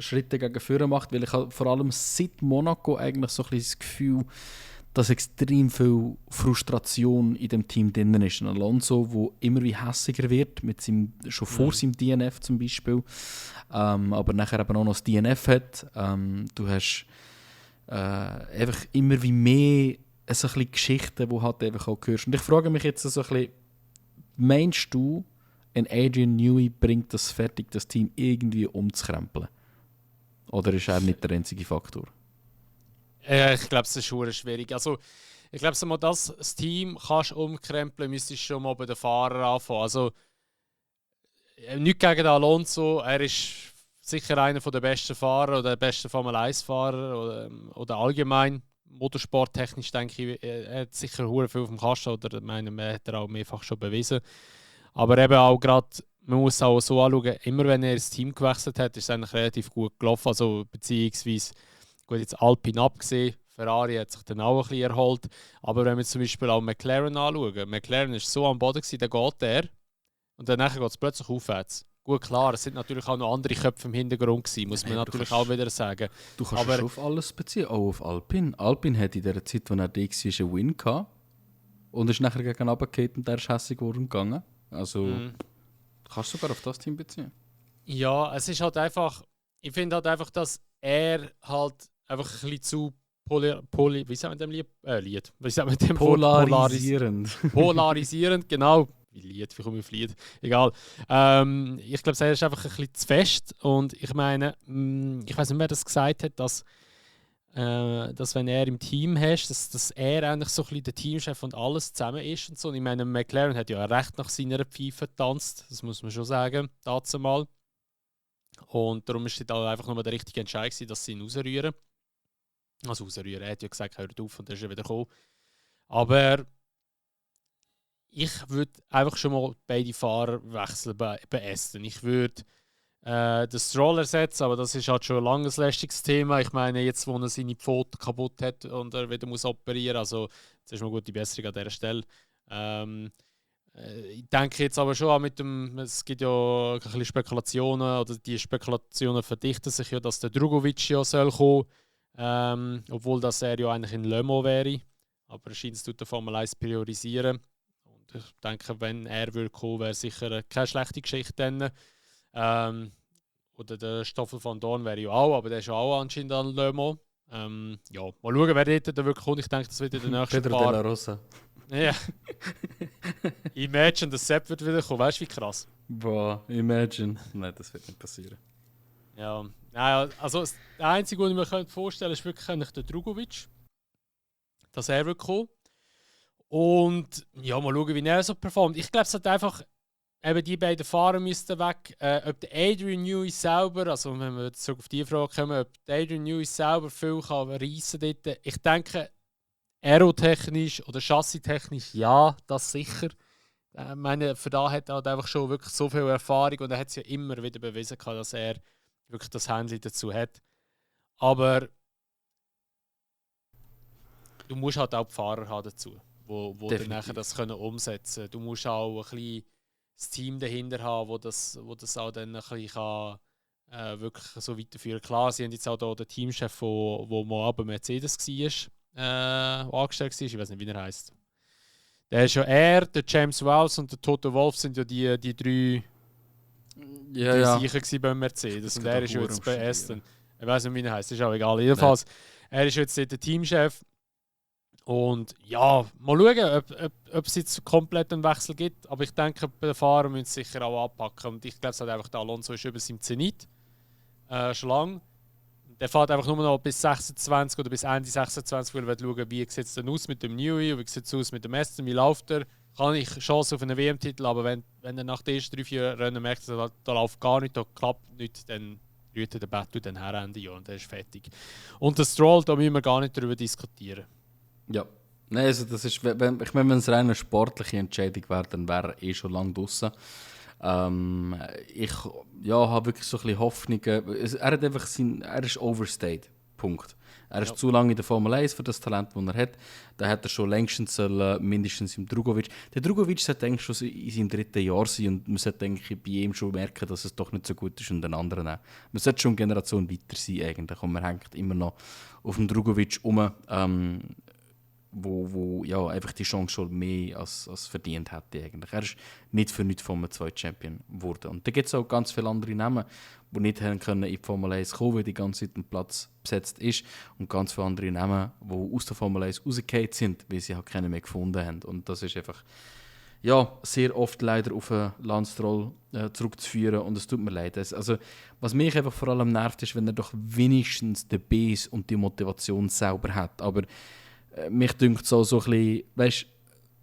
Schritte gegen vorne macht, weil ich habe vor allem seit Monaco eigentlich so ein bisschen das Gefühl, dass extrem viel Frustration in dem Team drin ist. Ein Alonso, der immer wie hässiger wird, schon vor seinem DNF zum Beispiel, aber nachher eben auch noch das DNF hat. Du hast einfach immer wie mehr so ein bisschen Geschichten, die halt einfach auch hörst. Und ich frage mich jetzt so ein bisschen, meinst du, ein Adrian Newey bringt das fertig, das Team irgendwie umzukrempeln? Oder ist er nicht der einzige Faktor? Ich glaube, es ist schon schwierig. Also, ich glaube, wenn man das Team kannst umkrempeln, müsstest du schon mal bei den Fahrern anfangen. Also, nicht gegen den Alonso, er ist sicher einer der besten Fahrer oder der besten Formel 1-Fahrer oder allgemein motorsporttechnisch, denke ich, er hat sicher sehr viel auf dem Kasten oder man hat er auch mehrfach schon bewiesen. Aber eben auch gerade, man muss auch so anschauen, immer wenn er das Team gewechselt hat, ist es eigentlich relativ gut gelaufen. Also beziehungsweise, gut, jetzt Alpine abgesehen, Ferrari hat sich dann auch ein bisschen erholt. Aber wenn wir zum Beispiel auch McLaren anschauen, McLaren war so am Boden, dann geht er und dann geht es plötzlich aufwärts. Gut, klar, es sind natürlich auch noch andere Köpfe im Hintergrund gewesen, muss man natürlich auch wieder sagen. Du kannst es auf alles beziehen, auch auf Alpine. Alpine hat in der Zeit, als er da war, einen Win gehabt und ist nachher gegen runtergefallen und der ist hässlich gegangen. Also, kannst du sogar auf das Team beziehen. Ja, es ist halt einfach, ich finde halt einfach, dass er halt einfach ein bisschen zu wie sagt man dem Lied? Wie sagt man dem Polarisierend. Polarisierend, genau. Wie komme ich auf Lied? Egal. Ich glaube, er ist einfach ein bisschen zu fest. Und ich meine, ich weiß nicht, wer das gesagt hat, dass wenn er im Team hast, dass er eigentlich so ein bisschen der Teamchef und alles zusammen ist und so. Und ich meine, McLaren hat ja recht nach seiner Pfeife getanzt, das muss man schon sagen, dazu mal. Und darum ist es da einfach nur der richtige Entscheid gewesen, dass sie ihn rausrühren. Also rausrühren, er hat ja gesagt, hört auf und dann ist er wieder gekommen. Aber ich würde einfach schon mal beide Fahrer wechseln bei Aston. Ich würde den Stroll ersetzen, aber das ist halt schon ein langes, lästiges Thema. Ich meine, jetzt, wo er seine Pfote kaputt hat und er wieder muss operieren, also das ist mal gute Besserung an dieser Stelle. Ich denke jetzt aber schon mit dem, es gibt ja ein bisschen Spekulationen, oder die Spekulationen verdichten sich ja, dass der Drugovic ja soll kommen, obwohl das er ja eigentlich in Le Mans wäre. Aber er scheint es der Formel 1 priorisieren. Und ich denke, wenn er würde kommen, wäre sicher keine schlechte Geschichte dann. Oder der Stoffel van Dorn wäre ja auch, aber der ist ja auch anscheinend an Le Mans. Ja, mal schauen, wer dort wirklich kommt. Ich denke, das wird in den nächsten Pedro de la Rosa. Ja. Imagine, dass Sepp wird wieder kommen. Weißt du, wie krass? Boah, imagine. Nein, das wird nicht passieren. Ja, naja, also das Einzige, was ich mir vorstellen könnte, ist wirklich eigentlich der Drugovic. Dass er wird kommen. Und ja, mal schauen, wie er so performt. Ich glaube, es hat einfach eben die beiden Fahrer müssten weg. Ob der Adrian Newey selber, also wenn wir zurück auf die Frage kommen, ob der Adrian Newey selber viel kann reissen dort. Ich denke, aerotechnisch oder chassistechnisch, ja, das sicher. Ich meine, für da hat er halt einfach schon wirklich so viel Erfahrung und er hat es ja immer wieder bewiesen, dass er wirklich das Handling dazu hat. Aber du musst halt auch die Fahrer haben dazu, wo dann nachher das können umsetzen können. Du musst auch ein bisschen das Team dahinter haben, wo das auch dann ein bisschen kann, wirklich so weiterführen. Klar, sie haben jetzt auch hier den Teamchef, der mal bei Mercedes war, angestellt war. Ich weiß nicht, wie er heisst. Der ist ja er, der James Wells und der Toto Wolff sind ja die drei sicher bei Mercedes. Und er ist jetzt bei Aston. Ich weiß nicht, wie er heisst, ist auch egal. Jedenfalls, er ist jetzt der Teamchef. Und ja, mal schauen, ob es jetzt komplett einen Wechsel gibt. Aber ich denke, bei den Fahrern müssen sie sicher auch anpacken. Und ich glaube, es hat einfach der Alonso ist über seinem Zenit. Schon lange. Der fährt einfach nur noch bis 26 oder bis Ende 26, weil er schauen, wie sieht es denn aus mit dem Newey, wie sieht es aus mit dem Aston, wie läuft er. Kann ich Chance auf einen WM-Titel, aber wenn er nach den ersten 3-4 Rennen merkt, da läuft gar nicht, da klappt nichts, dann rührt der Battle dann her Ende Jahr und der ist fertig. Und der Stroll, da müssen wir gar nicht darüber diskutieren. Ja. Nein, also das ist, wenn es eine sportliche Entscheidung wäre, dann wäre er schon lange draußen. Ich habe wirklich so ein bisschen Hoffnungen. Er ist overstayed. Punkt. Er ist zu lange in der Formel 1 für das Talent, das er hat. Da hat er schon längstens mindestens im Drugovic. Der Drugovic sollte eigentlich schon in seinem 3. Jahr sein und man sollte eigentlich bei ihm schon merken, dass es doch nicht so gut ist und den anderen auch. Man sollte schon eine Generation weiter sein eigentlich und man hängt immer noch auf dem Drugovic rum, wo ja, einfach die Chance schon mehr als verdient hätte eigentlich. Er ist nicht für nichts Formel 2 Champion geworden. Und da gibt es auch ganz viele andere Namen, die nicht haben können in die Formel 1 kommen, weil die ganze Zeit ein Platz besetzt ist. Und ganz viele andere Namen, die aus der Formel 1 rausgefallen sind, weil sie halt keinen mehr gefunden haben. Und das ist einfach ja, sehr oft leider auf einen Lance Stroll zurückzuführen. Und es tut mir leid. Also, was mich einfach vor allem nervt, ist, wenn er doch wenigstens den Biss und die Motivation selber hat. Aber mich dünkt so ein bisschen, weißt,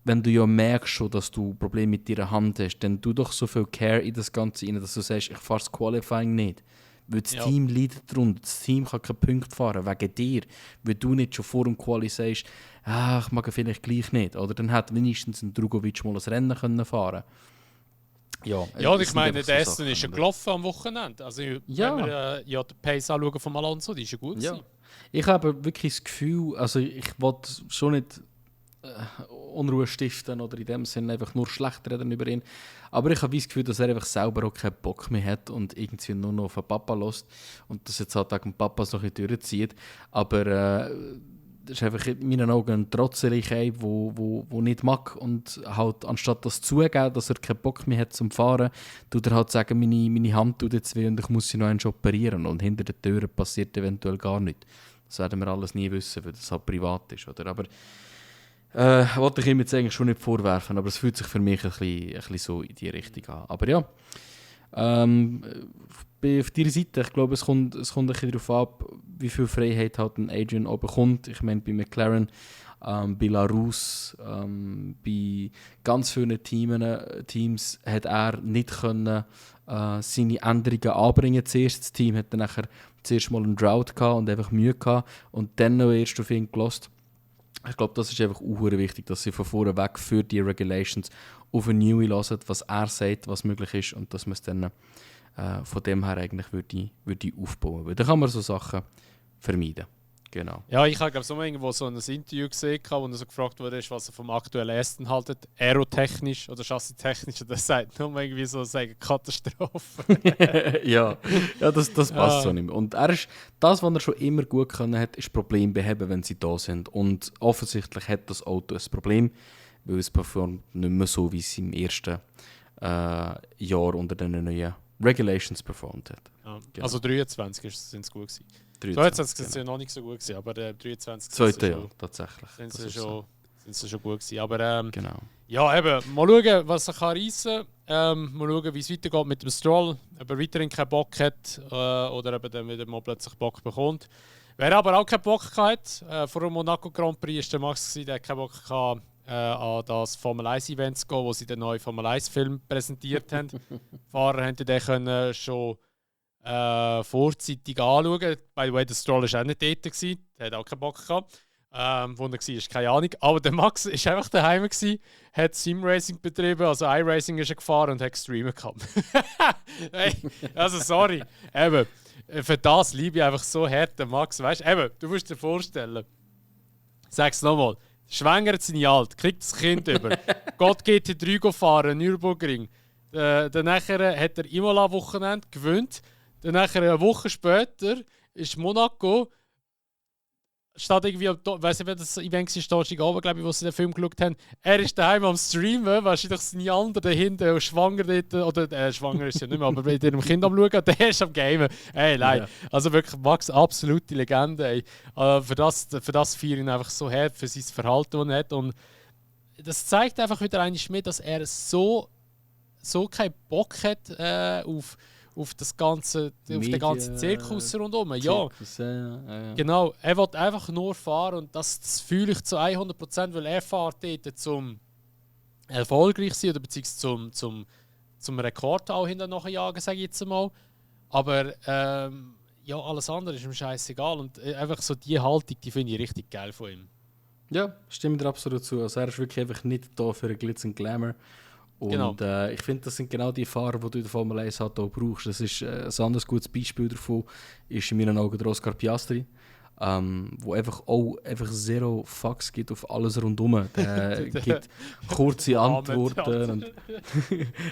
wenn du ja merkst schon, dass du Probleme mit deiner Hand hast, dann tu doch so viel Care in das Ganze rein, dass du sagst, ich fahre das Qualifying nicht. Weil das Team leidet darunter. Das Team kann keinen Punkt fahren, wegen dir. Weil du nicht schon vor dem Quali sagst, ich mag ihn vielleicht gleich nicht. Oder dann hat wenigstens ein Drugovic mal ein Rennen können fahren. Ja, ich meine, der Essen ist ja gelaufen am Wochenende. Also, wenn wir den Pace anschauen von Alonso, die ist ja gut gewesen. Ich habe wirklich das Gefühl, also ich wollte schon nicht Unruhe stiften oder in dem Sinne einfach nur schlecht reden über ihn. Aber ich habe das Gefühl, dass er einfach selber auch keinen Bock mehr hat und irgendwie nur noch auf den Papa lässt und das jetzt halt auch dem Papa noch in die Türe zieht. Aber das ist einfach in meinen Augen ein Trotzeligkeit, wo nicht mag und halt anstatt das zugeben, dass er keinen Bock mehr hat zum Fahren, tut er halt sagen, meine Hand tut jetzt weh und ich muss sie noch einmal operieren und hinter den Türen passiert eventuell gar nichts. Das werden wir alles nie wissen, weil das halt privat ist, oder? Aber wollte ich ihm jetzt eigentlich schon nicht vorwerfen, aber es fühlt sich für mich ein bisschen so in die Richtung an. Aber ja, auf deiner Seite, ich glaube, es kommt ein bisschen darauf ab, wie viel Freiheit halt ein Adrian auch bekommt. Ich meine, bei McLaren, bei LaRousse, bei ganz vielen Teams hat er nicht können, seine Änderungen anbringen. Das Team hat dann nachher zuerst mal einen Drought gehabt und einfach Mühe gehabt und dann noch erst auf ihn gelassen. Ich glaube, das ist einfach auch wichtig, dass sie von vorne weg für die Regulations auf einen Newey hören, was er sagt, was möglich ist und dass man es dann von dem her eigentlich würde aufbauen. Weil dann kann man so Sachen vermeiden. Genau. Ja, ich habe so irgendwo so ein Interview gesehen, wo er so gefragt wurde, was er vom aktuellen Aston haltet, aerotechnisch oder chassistechnisch, und er sagt nur irgendwie so, Katastrophe. ja, das passt so nicht mehr. Und er ist, das, was er schon immer gut können hat, ist Probleme beheben, wenn sie da sind. Und offensichtlich hat das Auto ein Problem, weil es performt nicht mehr so, wie es im ersten Jahr unter den neuen Regulations performt hat. Ja. Genau. Also 23 sind es gut gewesen. 22 sind sie noch nicht so gut gewesen, aber 23 zweite Jahr tatsächlich. Sind sie schon gut gewesen. Aber genau. Ja, eben, mal schauen, was er reissen kann. Mal schauen, wie es weitergeht mit dem Stroll. Ob er weiterhin keinen Bock hat oder ob er dann wieder mal plötzlich Bock bekommt. Wer aber auch keinen Bock hat, vor dem Monaco Grand Prix war der Max, der hat keinen Bock gehabt, an das Formel 1 Event zu gehen, wo sie den neuen Formel 1 Film präsentiert haben. Die Fahrer konnten den schon vorzeitig anschauen. By the way, der Stroll war auch nicht dort, der hat auch keinen Bock gehabt. Wo er war, keine Ahnung. Aber der Max war einfach daheim, hat Simracing betrieben, also iRacing ist er gefahren und hat gestreamt gehabt. Hey, also sorry. Eben, für das liebe ich einfach so hart den Max. Weißt du, du musst dir vorstellen, sag's nochmal, schwängert seine Alt, kriegt das Kind über, Gott GT3 fahren, Nürburgring. Dann nachher hat er Imola-Wochenende gewöhnt. Dann nachher eine Woche später ist Monaco, statt irgendwie, weiss nicht, wer das Event war, Donnerstagabend, glaube ich, wo sie den Film geschaut haben. Er ist daheim am Streamen, wahrscheinlich seine andere dahinter, schwanger dort, oder schwanger ist ja nicht mehr, aber mit ihrem Kind am Schauen, der ist am Gamen. Ey, nein. Ja. Also wirklich, Max, absolute Legende. Ey. Für das feiere ich ihn einfach so hart, für sein Verhalten, das er hat. Und das zeigt einfach wieder einmal mehr, dass er so keinen Bock hat auf den ganzen Zirkus rundherum. Ja. Genau. Er will einfach nur fahren und das fühle ich zu 100%, weil er fährt dort zum erfolgreich sein oder beziehungsweise zum Rekord auch hinterher jagen, sage ich jetzt mal. Aber ja, alles andere ist ihm scheißegal und einfach so die Haltung, die finde ich richtig geil von ihm. Ja, stimmt dir absolut zu. Also er ist wirklich einfach nicht da für einen Glitz und Glamour. Und genau. Ich finde, das sind genau die Fahrer, die du in der Formel 1 halt auch brauchst. Das ist ein anderes gutes Beispiel davon, ist in meinen Augen der Oscar Piastri. wo einfach auch zero Fucks gibt auf alles rundum. Der gibt kurze Antworten. Und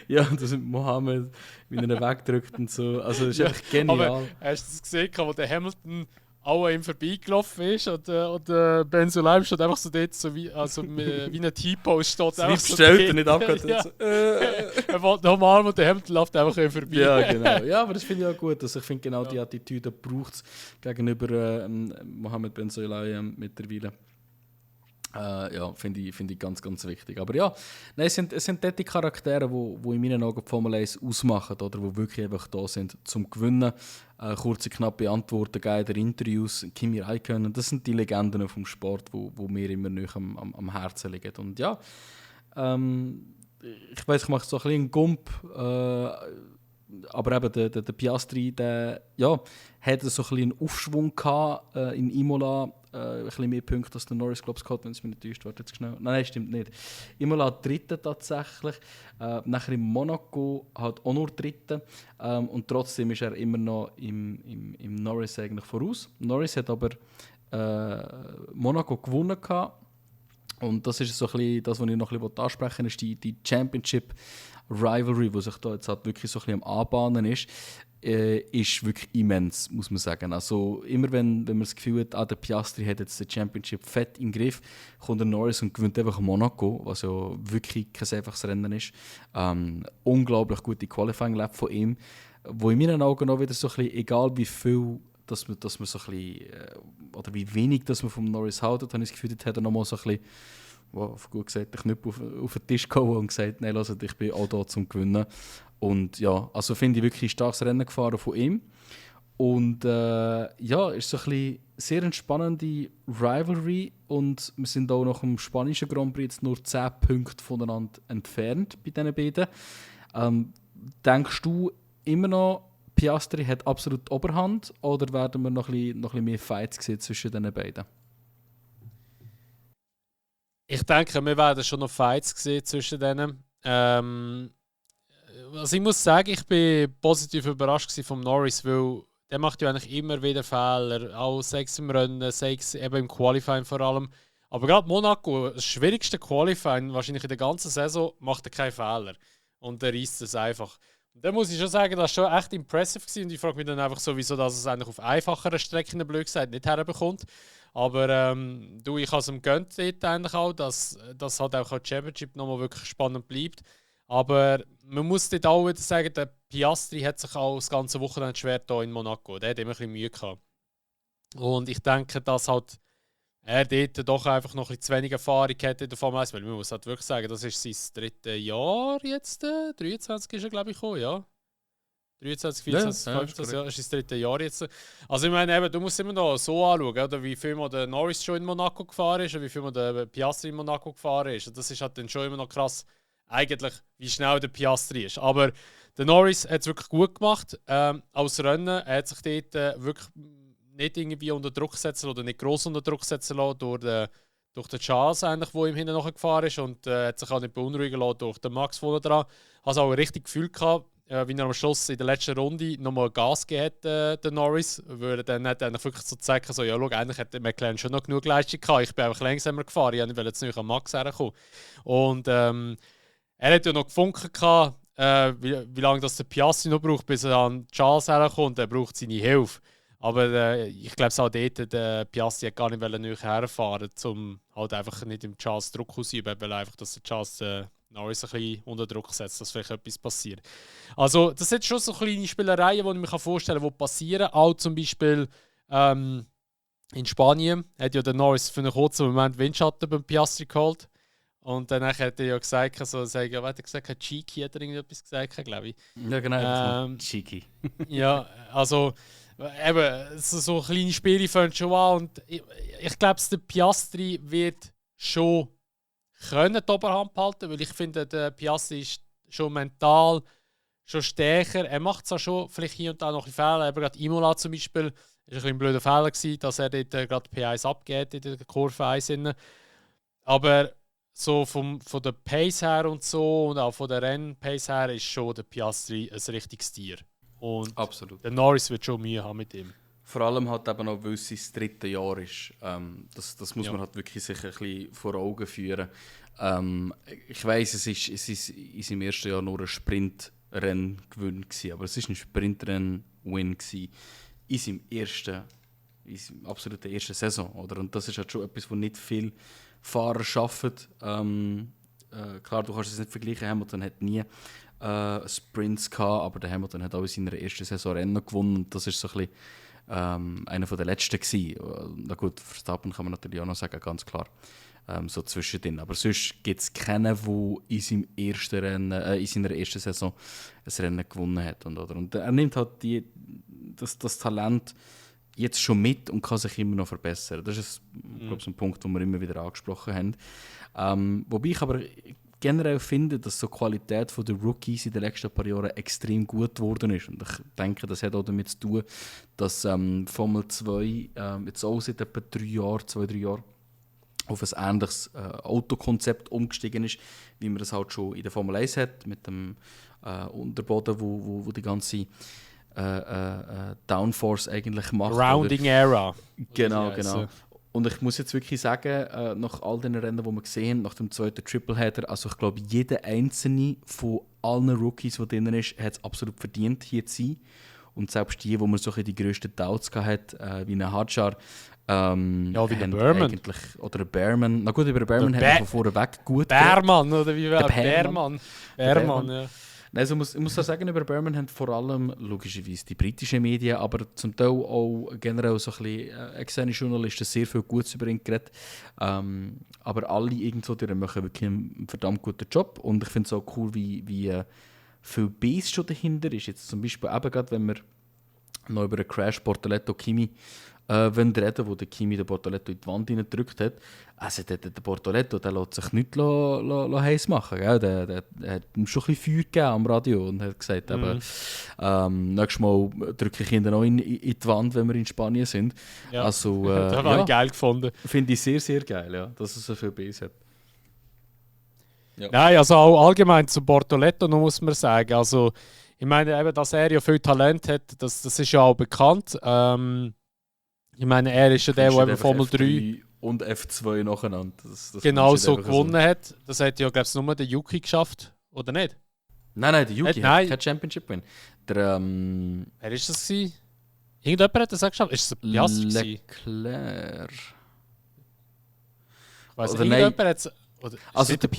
ja, das mit Mohammed, wie er ihn wegdrückt und so. Also das ist echt genial. Aber hast du das gesehen, wo der Hamilton auch an ihm vorbeigelaufen ist und Ben Sulayem steht einfach so dort, so wie ein T-Post steht. So wie bestellt er nicht abgehört. Ja. Er wollte nochmal und der Hamilton läuft einfach ihm vorbei. Ja, genau. Ja, aber das finde ich auch gut. Also ich finde genau die Attitüde braucht es gegenüber Mohammed Ben Sulayem mittlerweile. Ja, finde ich ganz, ganz wichtig. Aber ja, nein, es sind dort die Charaktere, die in meinen Augen die Formel 1 ausmachen, oder die wirklich einfach da sind zum Gewinnen. Kurze, knappe Antworten geben in Interviews, Kimi Räikkönen, das sind die Legenden vom Sport, wo mir immer noch am Herzen liegen. Und ja, ich weiss, ich mache so ein bisschen einen Gump, aber eben der Piastri, der hat so ein bisschen einen Aufschwung gehabt in Imola, ein bisschen mehr Punkte als der Norris, glaube ich, gehabt, wenn es mich nicht täuscht. Warte jetzt schnell. Nein, stimmt nicht. Imola Dritte tatsächlich. Nachher in Monaco halt auch nur Dritte. Und trotzdem ist er immer noch im Norris eigentlich voraus. Norris hat aber Monaco gewonnen gehabt. Und das ist so ein bisschen das, was ich noch ein bisschen ansprechen will, ist die Championship Rivalry, die sich da jetzt halt wirklich so ein bisschen am Anbahnen ist wirklich immens, muss man sagen. Also immer wenn man das Gefühl hat, der Piastri hat jetzt den Championship fett im Griff, kommt der Norris und gewinnt einfach Monaco, was ja wirklich kein einfaches Rennen ist. Unglaublich gute Qualifying-Lap von ihm, wo in meinen Augen auch wieder so ein bisschen, egal wie viel dass man so ein bisschen, oder wie wenig dass man vom Norris haltet, habe ich das Gefühl, hat er nochmal so ein bisschen, auf gut gesagt, den Knüppel auf den Tisch gehauen und gesagt, nein, hört, ich bin auch da zum Gewinnen. Und ja, also finde ich wirklich ein starkes Rennen gefahren von ihm. Und ja, ist so ein bisschen sehr eine spannende Rivalry und wir sind auch nach dem spanischen Grand Prix jetzt nur 10 Punkte voneinander entfernt bei diesen beiden. Denkst du immer noch, Piastri hat absolut die Oberhand oder werden wir noch ein bisschen mehr Fights sehen zwischen diesen beiden? Ich denke, wir werden schon noch Fights sehen zwischen denen. Also ich muss sagen, ich bin positiv überrascht vom Norris, weil der macht ja eigentlich immer wieder Fehler, auch sechs im Rennen, sechs eben im Qualifying vor allem. Aber gerade Monaco, das schwierigste Qualifying wahrscheinlich in der ganzen Saison, macht er keinen Fehler. Und er reißt es einfach. Und da muss ich schon sagen, das war schon echt impressive gewesen. Und ich frage mich dann einfach so, wieso dass es eigentlich auf einfacheren Strecken, blöd gesagt, nicht herbekommt. Aber ich habe es ihm gegönnt dort eigentlich auch, dass halt auch die Championship nochmal wirklich spannend bleibt. Aber man muss dort auch wieder sagen, der Piastri hat sich auch das ganze Wochenende schwer hier in Monaco. Der hat immer ein bisschen Mühe gehabt. Und ich denke, dass halt er dort doch einfach noch ein bisschen zu wenig Erfahrung hätte in der Formel 1. Weil man muss halt wirklich sagen, das ist sein drittes Jahr jetzt. 23 ist er, glaube ich, gekommen, ja. 23, 24, ja, 25, ja, ist das dritte Jahr jetzt. Also ich meine, eben, du musst immer noch so anschauen, oder, wie viel mal der Norris schon in Monaco gefahren ist und wie viel mal der Piastri in Monaco gefahren ist. Und das ist halt dann schon immer noch krass, eigentlich, wie schnell der Piastri ist. Aber der Norris hat es wirklich gut gemacht. Als Rennen er hat sich dort wirklich nicht irgendwie unter Druck setzen oder nicht gross unter Druck setzen lassen durch den Charles, der ihm hinten noch gefahren ist. Und hat sich auch nicht beunruhigen lassen durch den Max vorne dran. Ich hatte auch ein richtig Gefühl gehabt, wie er am Schluss in der letzten Runde nochmal Gas gegeben hat, der Norris. Weil er dann hat wirklich so sagen, so, ja, schau, eigentlich hat der McLaren schon noch genug Leistung gehabt. Ich bin einfach langsamer gefahren, ich wollte jetzt nicht an Max herkommen. Und er hat ja noch gefunkt, wie lange das der Piastri noch braucht, bis er an Charles herkommt. Er braucht seine Hilfe. Aber ich glaube, auch dort, der Piastri hat gar nicht näher herfahren, um halt einfach nicht im Charles Druck auszuüben, weil einfach, dass der Charles Norris ein bisschen unter Druck setzt, dass vielleicht etwas passiert. Also, das sind schon so kleine Spielereien, die ich mir vorstellen kann, die passieren. Auch zum Beispiel in Spanien hat ja der Norris für einen kurzen Moment Windschatten beim Piastri geholt. Und dann hat er ja gesagt, so, was hat er gesagt? Cheeky hat er irgendetwas gesagt, glaube ich. Ja, genau. Cheeky. Ja, also eben, so kleine Spiele fangen schon an. Und ich glaube, der Piastri wird schon können die Oberhand behalten, weil ich finde, der Piastri ist schon mental schon stärker. Er macht zwar schon vielleicht hier und da noch ein bisschen Fehler, aber gerade Imola zum Beispiel war ein bisschen ein blöder Fehler gewesen, dass er dort gerade P1 abgeht in der Kurve 1. Aber so von der Pace her und so und auch von der Rennpace her ist schon der Piastri ein richtiges Tier. Und absolut. Der Norris wird schon Mühe haben mit ihm. Vor allem halt eben auch, weil es sein drittes Jahr ist. Das muss man halt wirklich sich ein bisschen vor Augen führen. Ich weiss, es ist in seinem ersten Jahr nur ein Sprintrennen-Gewinn gewesen, aber es war ein Sprintrennen-Win in seinem absoluten ersten Saison. Oder? Und das ist halt schon etwas, was nicht viele Fahrer schaffen. Klar, du kannst es nicht vergleichen. Hamilton hat nie Sprints gehabt, aber der Hamilton hat auch in seiner ersten Saison Rennen gewonnen. Und das ist so ein bisschen einer der letzten gewesen. Na gut, Verstappen kann man natürlich auch noch sagen, ganz klar. So zwischendrin. Aber sonst gibt es keinen, der in seiner ersten Saison ein Rennen gewonnen hat. Und er nimmt halt das Talent jetzt schon mit und kann sich immer noch verbessern. Das ist, glaube ich, ein Punkt, den wir immer wieder angesprochen haben. Wobei ich aber generell finde, dass so die Qualität der Rookies in den letzten paar Jahren extrem gut geworden ist. Und ich denke, das hat auch damit zu tun, dass Formel 2 jetzt auch seit etwa 2-3 Jahren auf ein ähnliches Autokonzept umgestiegen ist, wie man das halt schon in der Formel 1 hat, mit dem Unterboden, wo die ganze Downforce eigentlich macht. Rounding Era. Genau. Und ich muss jetzt wirklich sagen, nach all den Rennen, die wir gesehen haben, nach dem zweiten Tripleheader, also ich glaube, jeder einzelne von allen Rookies, der drin ist, hat es absolut verdient, hier zu sein. Und selbst die, wo man so die grössten Doubts hatte, wie ein Hadjar, wie der Behrman. Oder ein Behrman. Na gut, über den Behrman haben wir von vorne weg gut Behrman, oder wie war Behrman, ja. Also ich muss sagen, über Behrman haben vor allem logischerweise die britischen Medien, aber zum Teil auch generell so ein bisschen externe Journalisten sehr viel Gutes über ihn geredet. Aber alle irgendwo die machen wirklich einen verdammt guten Job. Und ich finde es auch cool, wie viel Base schon dahinter ist. Jetzt zum Beispiel eben gerade, wenn wir noch über den Crash Bortoleto Kimi reden, wo der Kimi den Bortoleto in die Wand gedrückt hat. Also der Bortoleto, der lässt sich nicht heiß machen. Gell? Der hat ihm schon ein bisschen Feuer gegeben am Radio und hat gesagt, nächstes Mal drücke ich ihn dann auch in die Wand, wenn wir in Spanien sind. Ja. Also, das habe ich geil gefunden. Finde ich sehr, sehr geil, ja, dass er so viel Base hat. Ja. Nein, also auch allgemein zu Bortoleto noch muss man sagen. Also, ich meine, eben, dass er ja viel Talent hat, das ist ja auch bekannt. Ich meine, er ist ja der eben Formel 3 und F2 nacheinander. Das genau so gewonnen hat. Das hat ja, glaube ich, nur der Yuki geschafft, oder nicht? Nein, der Yuki hat kein Championship-Win. Wer ist das gewesen? Irgendjemand hat das auch geschafft. Ist es ein Piastri? Leclerc. Ich weiss nicht, irgendjemand hat es... Also der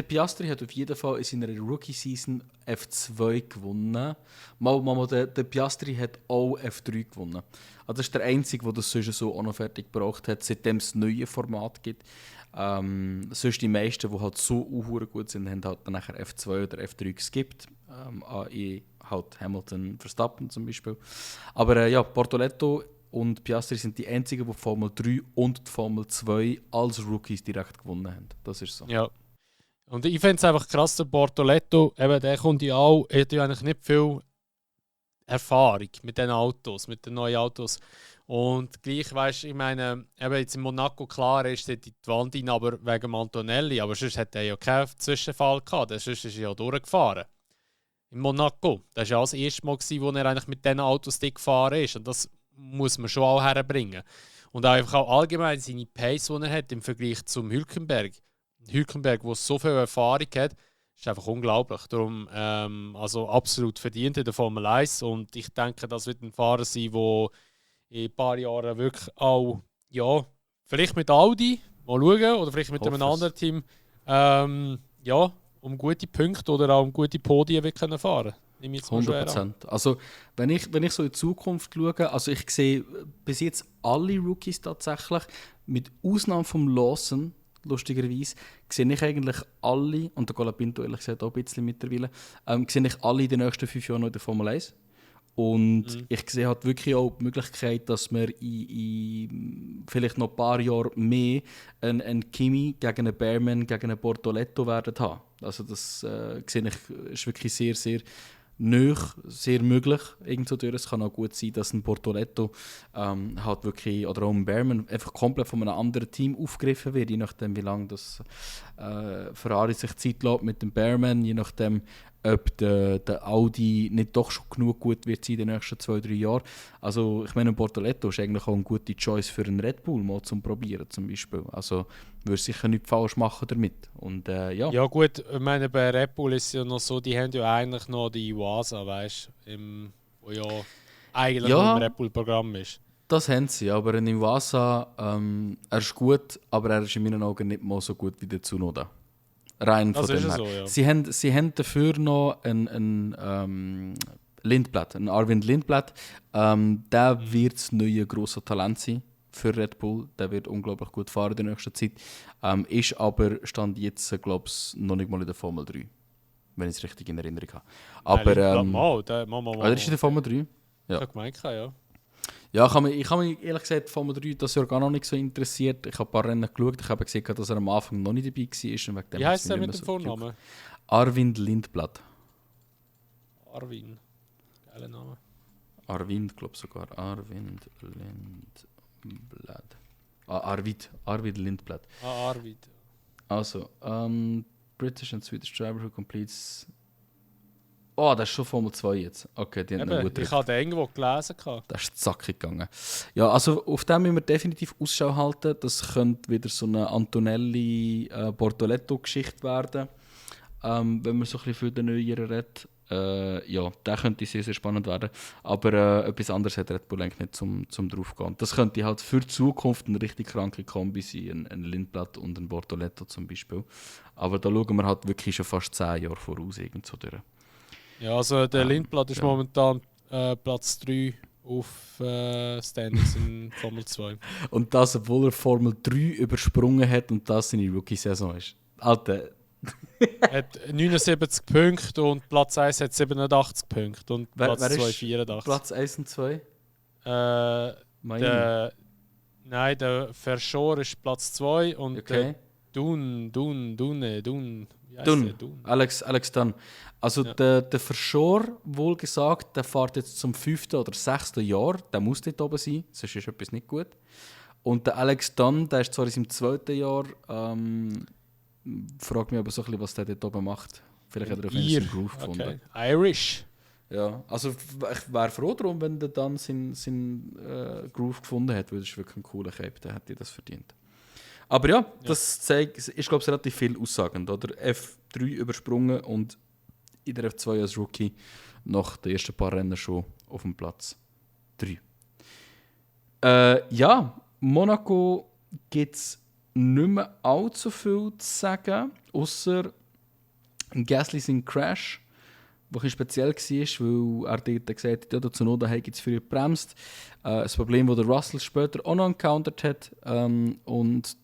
Piastri hat auf jeden Fall in seiner Rookie-Season F2 gewonnen. Der Piastri hat auch F3 gewonnen. Also das ist der Einzige, der das sonst so auch noch fertig gebracht hat, seitdem es neue Format gibt. Sonst die meisten, die halt so gut sind, haben halt dann nachher F2 oder F3 geskippt. Halt Hamilton, Verstappen zum Beispiel. Aber ja, Bortoleto und Piastri sind die einzigen, die Formel 3 und die Formel 2 als Rookies direkt gewonnen haben. Das ist so. Ja. Und ich finde es einfach krass, der Bortoleto, eben, der kommt ja auch, er hat ja eigentlich nicht viel Erfahrung mit den Autos, mit den neuen Autos. Und gleich, weißt du, ich meine, eben jetzt in Monaco, klar, ist die Wand rein, aber wegen Antonelli, aber sonst hat er ja keinen Zwischenfall gehabt, sonst ist er ja durchgefahren. In Monaco. Das war ja das erste Mal, wo er eigentlich mit diesen Autos gefahren ist. Und das muss man schon auch herbringen. Und auch einfach auch allgemein seine Pace, die er hat im Vergleich zum Hülkenberg. Hülkenberg, der so viel Erfahrung hat, ist einfach unglaublich. Darum also absolut verdient in der Formel 1. Und ich denke, das wird ein Fahrer sein, der in ein paar Jahren wirklich auch, ja, vielleicht mit Audi, mal schauen, oder vielleicht mit einem anderen Team, ja, um gute Punkte oder auch um gute Podien wird können fahren. 100%. Also, wenn ich so in die Zukunft schaue, also ich sehe bis jetzt alle Rookies tatsächlich, mit Ausnahme vom Lawson, lustigerweise, sehe ich eigentlich alle, und der Colapinto ehrlich gesagt auch ein bisschen mittlerweile, sehe ich alle in den nächsten 5 Jahren noch in der Formel 1. Und ich sehe halt wirklich auch die Möglichkeit, dass wir in vielleicht noch ein paar Jahren mehr einen Kimi gegen einen Behrman, gegen einen Bortoleto werden haben. Also das sehe ich, ist wirklich sehr, sehr nöch, sehr möglich. Irgendwo durch. Es kann auch gut sein, dass ein Bortoleto halt wirklich, oder auch ein Behrman einfach komplett von einem anderen Team aufgegriffen wird, je nachdem wie lange das Ferrari sich Zeit lässt mit dem Behrman, je nachdem ob der Audi nicht doch schon genug gut wird sein in den nächsten 2-3 Jahren. Also ich meine, ein Bortoletto ist eigentlich auch eine gute Choice für einen Red Bull mal zum Probieren zum Beispiel. Also würde sicher nichts falsch machen damit. Und ja. Ja gut, ich meine, bei Red Bull ist es ja noch so, die haben ja eigentlich noch die Iwasa, weißt du, wo ja eigentlich noch im Red Bull-Programm ist. Das haben sie, aber ein Iwasa, er ist gut, aber er ist in meinen Augen nicht mal so gut wie der Tsunoda. Rein von dem her. So, ja. Sie haben dafür noch ein Lindblad, ein Arvind Lindblad. Der wird das neue grosse Talent sein für Red Bull. Der wird unglaublich gut fahren in der nächsten Zeit. Ist aber, stand jetzt, glaube ich, noch nicht mal in der Formel 3. Wenn ich es richtig in Erinnerung habe. Aber, das ist in der Formel 3? Ja. Ich habe gemeint, ja. Ja, ich habe mich ehrlich gesagt Formel 3 das Jahr gar noch nicht so interessiert. Ich habe ein paar Rennen geschaut. Ich habe gesehen, dass er am Anfang noch nicht dabei war. Wie heisst er mit dem Vornamen? Arvind Lindblad. Arvind. Geiler Name. Arvind, glaube ich sogar. Arvind Lindblad. Arvid Lindblad. Arvid. Also, British and Swedish driver who completes... Oh, das ist schon Formel 2 jetzt. Okay, die haben gut. Ich habe den irgendwo gelesen. Das ist zackig gegangen. Ja, also auf dem müssen wir definitiv Ausschau halten. Das könnte wieder so eine Antonelli-Bortoletto-Geschichte werden. Wenn man so ein bisschen für den Neuen redet. Ja, der könnte sehr, sehr spannend werden. Aber etwas anderes hat Red Bull eigentlich nicht zum draufgehen. Das könnte halt für die Zukunft eine richtig kranke Kombi sein. Ein Lindblad und ein Bortoletto zum Beispiel. Aber da schauen wir halt wirklich schon fast 10 Jahre voraus. Irgend so durch. Ja, also der Lindblad ist momentan Platz 3 auf Standings in Formel 2. Und das, obwohl er Formel 3 übersprungen hat und das seine Rookie-Saison ist. Alter. Er hat 79 Punkte und Platz 1 hat 87 Punkte und Platz 2 84. Platz 1 und 2? Nein, der Verschor ist Platz 2 und okay. Dun. Alex Dunn. Also ja. Der Verschor, wohlgesagt, der fährt jetzt zum 5. oder 6. Jahr. Der muss dort oben sein, sonst ist etwas nicht gut. Und der Alex Dunn, der ist zwar in seinem 2. Jahr, fragt mich aber so ein bisschen, was der dort oben macht. Vielleicht hat er auf einen Groove gefunden. Irish. Ja, also ich wäre froh darum, wenn der dann seinen Groove gefunden hat, weil das ist wirklich ein cooler Cape, der hätte das verdient. Aber ja, das zeigt, ist glaube ich relativ viel aussagend, oder? F3 übersprungen und in der F2 als Rookie nach den ersten paar Rennen schon auf dem Platz 3. Ja, Monaco gibt es nicht mehr allzu viel zu sagen, außer Gasly sein Crash, der ein speziell war, weil er dort gesagt hat, ja, der Tsunoda hat jetzt für ihn gebremst. Ein Problem, das der Russell später auch noch encountered hat und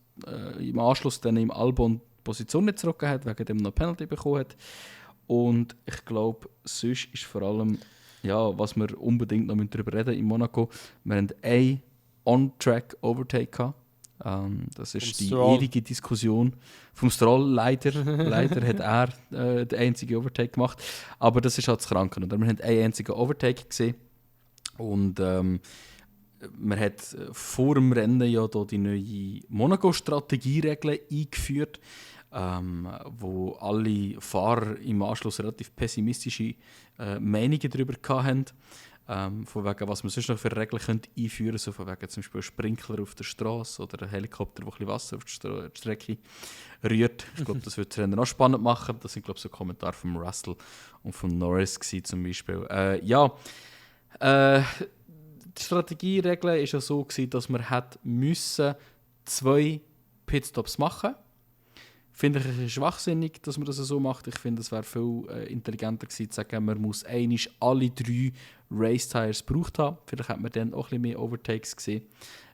im Anschluss dann im Albon die Position nicht zurückgegeben hat, wegen dem noch Penalty bekommen hat. Und ich glaube, sonst ist vor allem, ja, was wir unbedingt noch darüber reden in Monaco, wir haben einen On-Track-Overtake gehabt. Das ist die ewige Diskussion vom Stroll. Leider hat er den einzigen Overtake gemacht. Aber das ist halt das Kranke. Wir haben einen einzigen Overtake gesehen. Und man hat vor dem Rennen ja da die neue Monaco-Strategieregeln eingeführt, wo alle Fahrer im Anschluss relativ pessimistische Meinungen darüber hatten. Von wegen, was man sonst noch für Regeln einführen könnte, so von wegen zum Beispiel Sprinkler auf der Straße oder ein Helikopter, der ein bisschen Wasser auf die Strecke rührt. Ich glaube, das würde das Rennen noch spannend machen. Das sind, glaube ich, so Kommentare von Russell und von Norris gewesen, zum Beispiel. Die Strategieregel war ja so, dass man müssen 2 Pitstops machen musste. Finde ich es schwachsinnig, dass man das so macht. Ich finde, es wäre viel intelligenter gewesen, zu sagen, man muss einmal alle 3 Race-Tires gebraucht haben. Vielleicht hat man dann auch ein bisschen mehr Overtakes gesehen,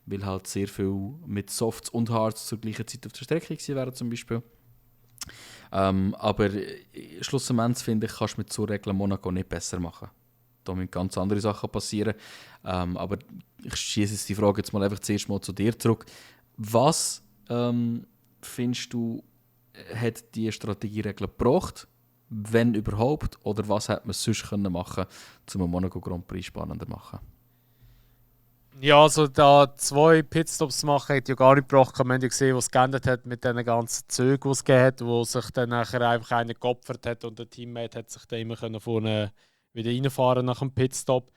weil halt sehr viel mit Softs und Hards zur gleichen Zeit auf der Strecke gewesen wären zum Beispiel. Aber schlussendlich finde ich, kannst du mit so Regeln Monaco nicht besser machen. Da müssen ganz andere Sachen passieren. Aber ich schieße jetzt die Frage jetzt mal einfach zuerst mal zu dir zurück. Was findest du, hat die Strategieregel gebracht, wenn überhaupt, oder was hätte man sonst machen können, um einen Monaco Grand Prix spannender zu machen? Ja, also da 2 Pitstops zu machen, hat ja gar nicht gebracht. Wir haben ja gesehen, was es geändert hat mit diesen ganzen Zügen, die es gegeben hat, wo sich dann nachher einfach einer geopfert hat und der Teammate hat sich dann immer vorne wieder reinfahren nach dem Pitstop.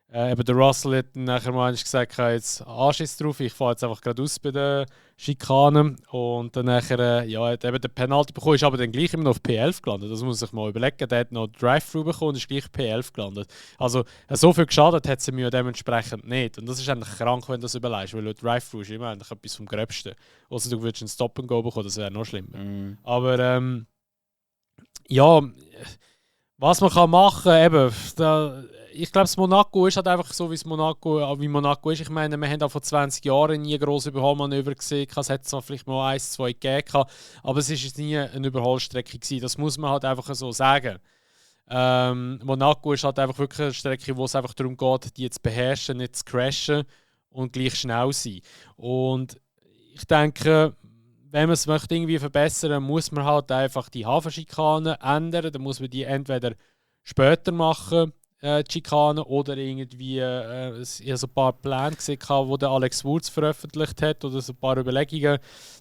Eben der Russell hat dann nachher mal gesagt, ich habe jetzt Anschiss drauf, ich fahre jetzt einfach geradeaus bei den Schikanen. Und dann nachher, ja, hat eben den Penalty bekommen, ist aber dann gleich immer noch auf P11 gelandet. Das muss man sich mal überlegen. Der hat noch Drive-Thru bekommen und ist gleich P11 gelandet. Also so viel geschadet hat sie mir dementsprechend nicht. Und das ist eigentlich krank, wenn du das überlegst, weil Drive-Thru ist immer eigentlich etwas vom Gröbsten. Also du würdest einen Stop-and-Go bekommen, das wäre noch schlimmer. Aber ja, was man kann machen, eben, ich glaube, das Monaco ist halt einfach so, wie Monaco ist. Ich meine, wir haben auch vor 20 Jahren nie grosse Überholmanöver gesehen. Es hat zwar vielleicht mal 1, 2 gegeben, aber es war nie eine Überholstrecke gewesen. Das muss man halt einfach so sagen. Monaco ist halt einfach wirklich eine Strecke, wo es einfach darum geht, die zu beherrschen, nicht zu crashen und gleich schnell sein. Und ich denke, wenn man es möchte irgendwie verbessern, muss man halt einfach die Hafenschikanen ändern. Dann muss man die entweder später machen, die Schikanen, oder irgendwie ich habe so ein paar Pläne gesehen, die der Alex Wurz veröffentlicht hat, oder so ein paar Überlegungen,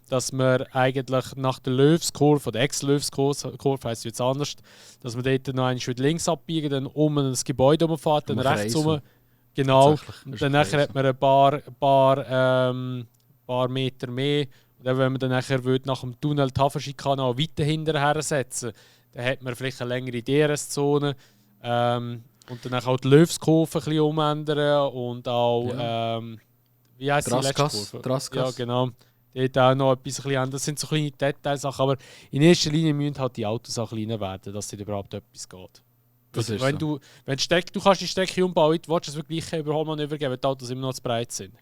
dass man eigentlich nach der Löwskurve, der Ex-Löwskurve heisst jetzt anders, dass man dort noch einen Schritt links abbiegen, dann um ein Gebäude rumfährt, dann rechts rum. Genau. Und dann nachher hat man ein paar Meter mehr. Und dann, wenn man dann nachher nach dem Tunnel die Hafenschikane auch weiter hinterher setzen, dann hat man vielleicht eine längere DRS-Zone. Und dann auch die Löwskurve ein bisschen umändern und auch, wie heisst die letzte Kurve? Draskas. Ja, genau. Dort auch noch etwas ein bisschen ändern. Das sind so kleine Detailsachen, aber in erster Linie müssen halt die Autos auch kleiner werden, dass dir überhaupt etwas geht. Das ist wenn so. Du kannst die Strecke umbauen, du willst es wirklich kein Überholmanöver geben, weil die Autos immer noch zu breit sind.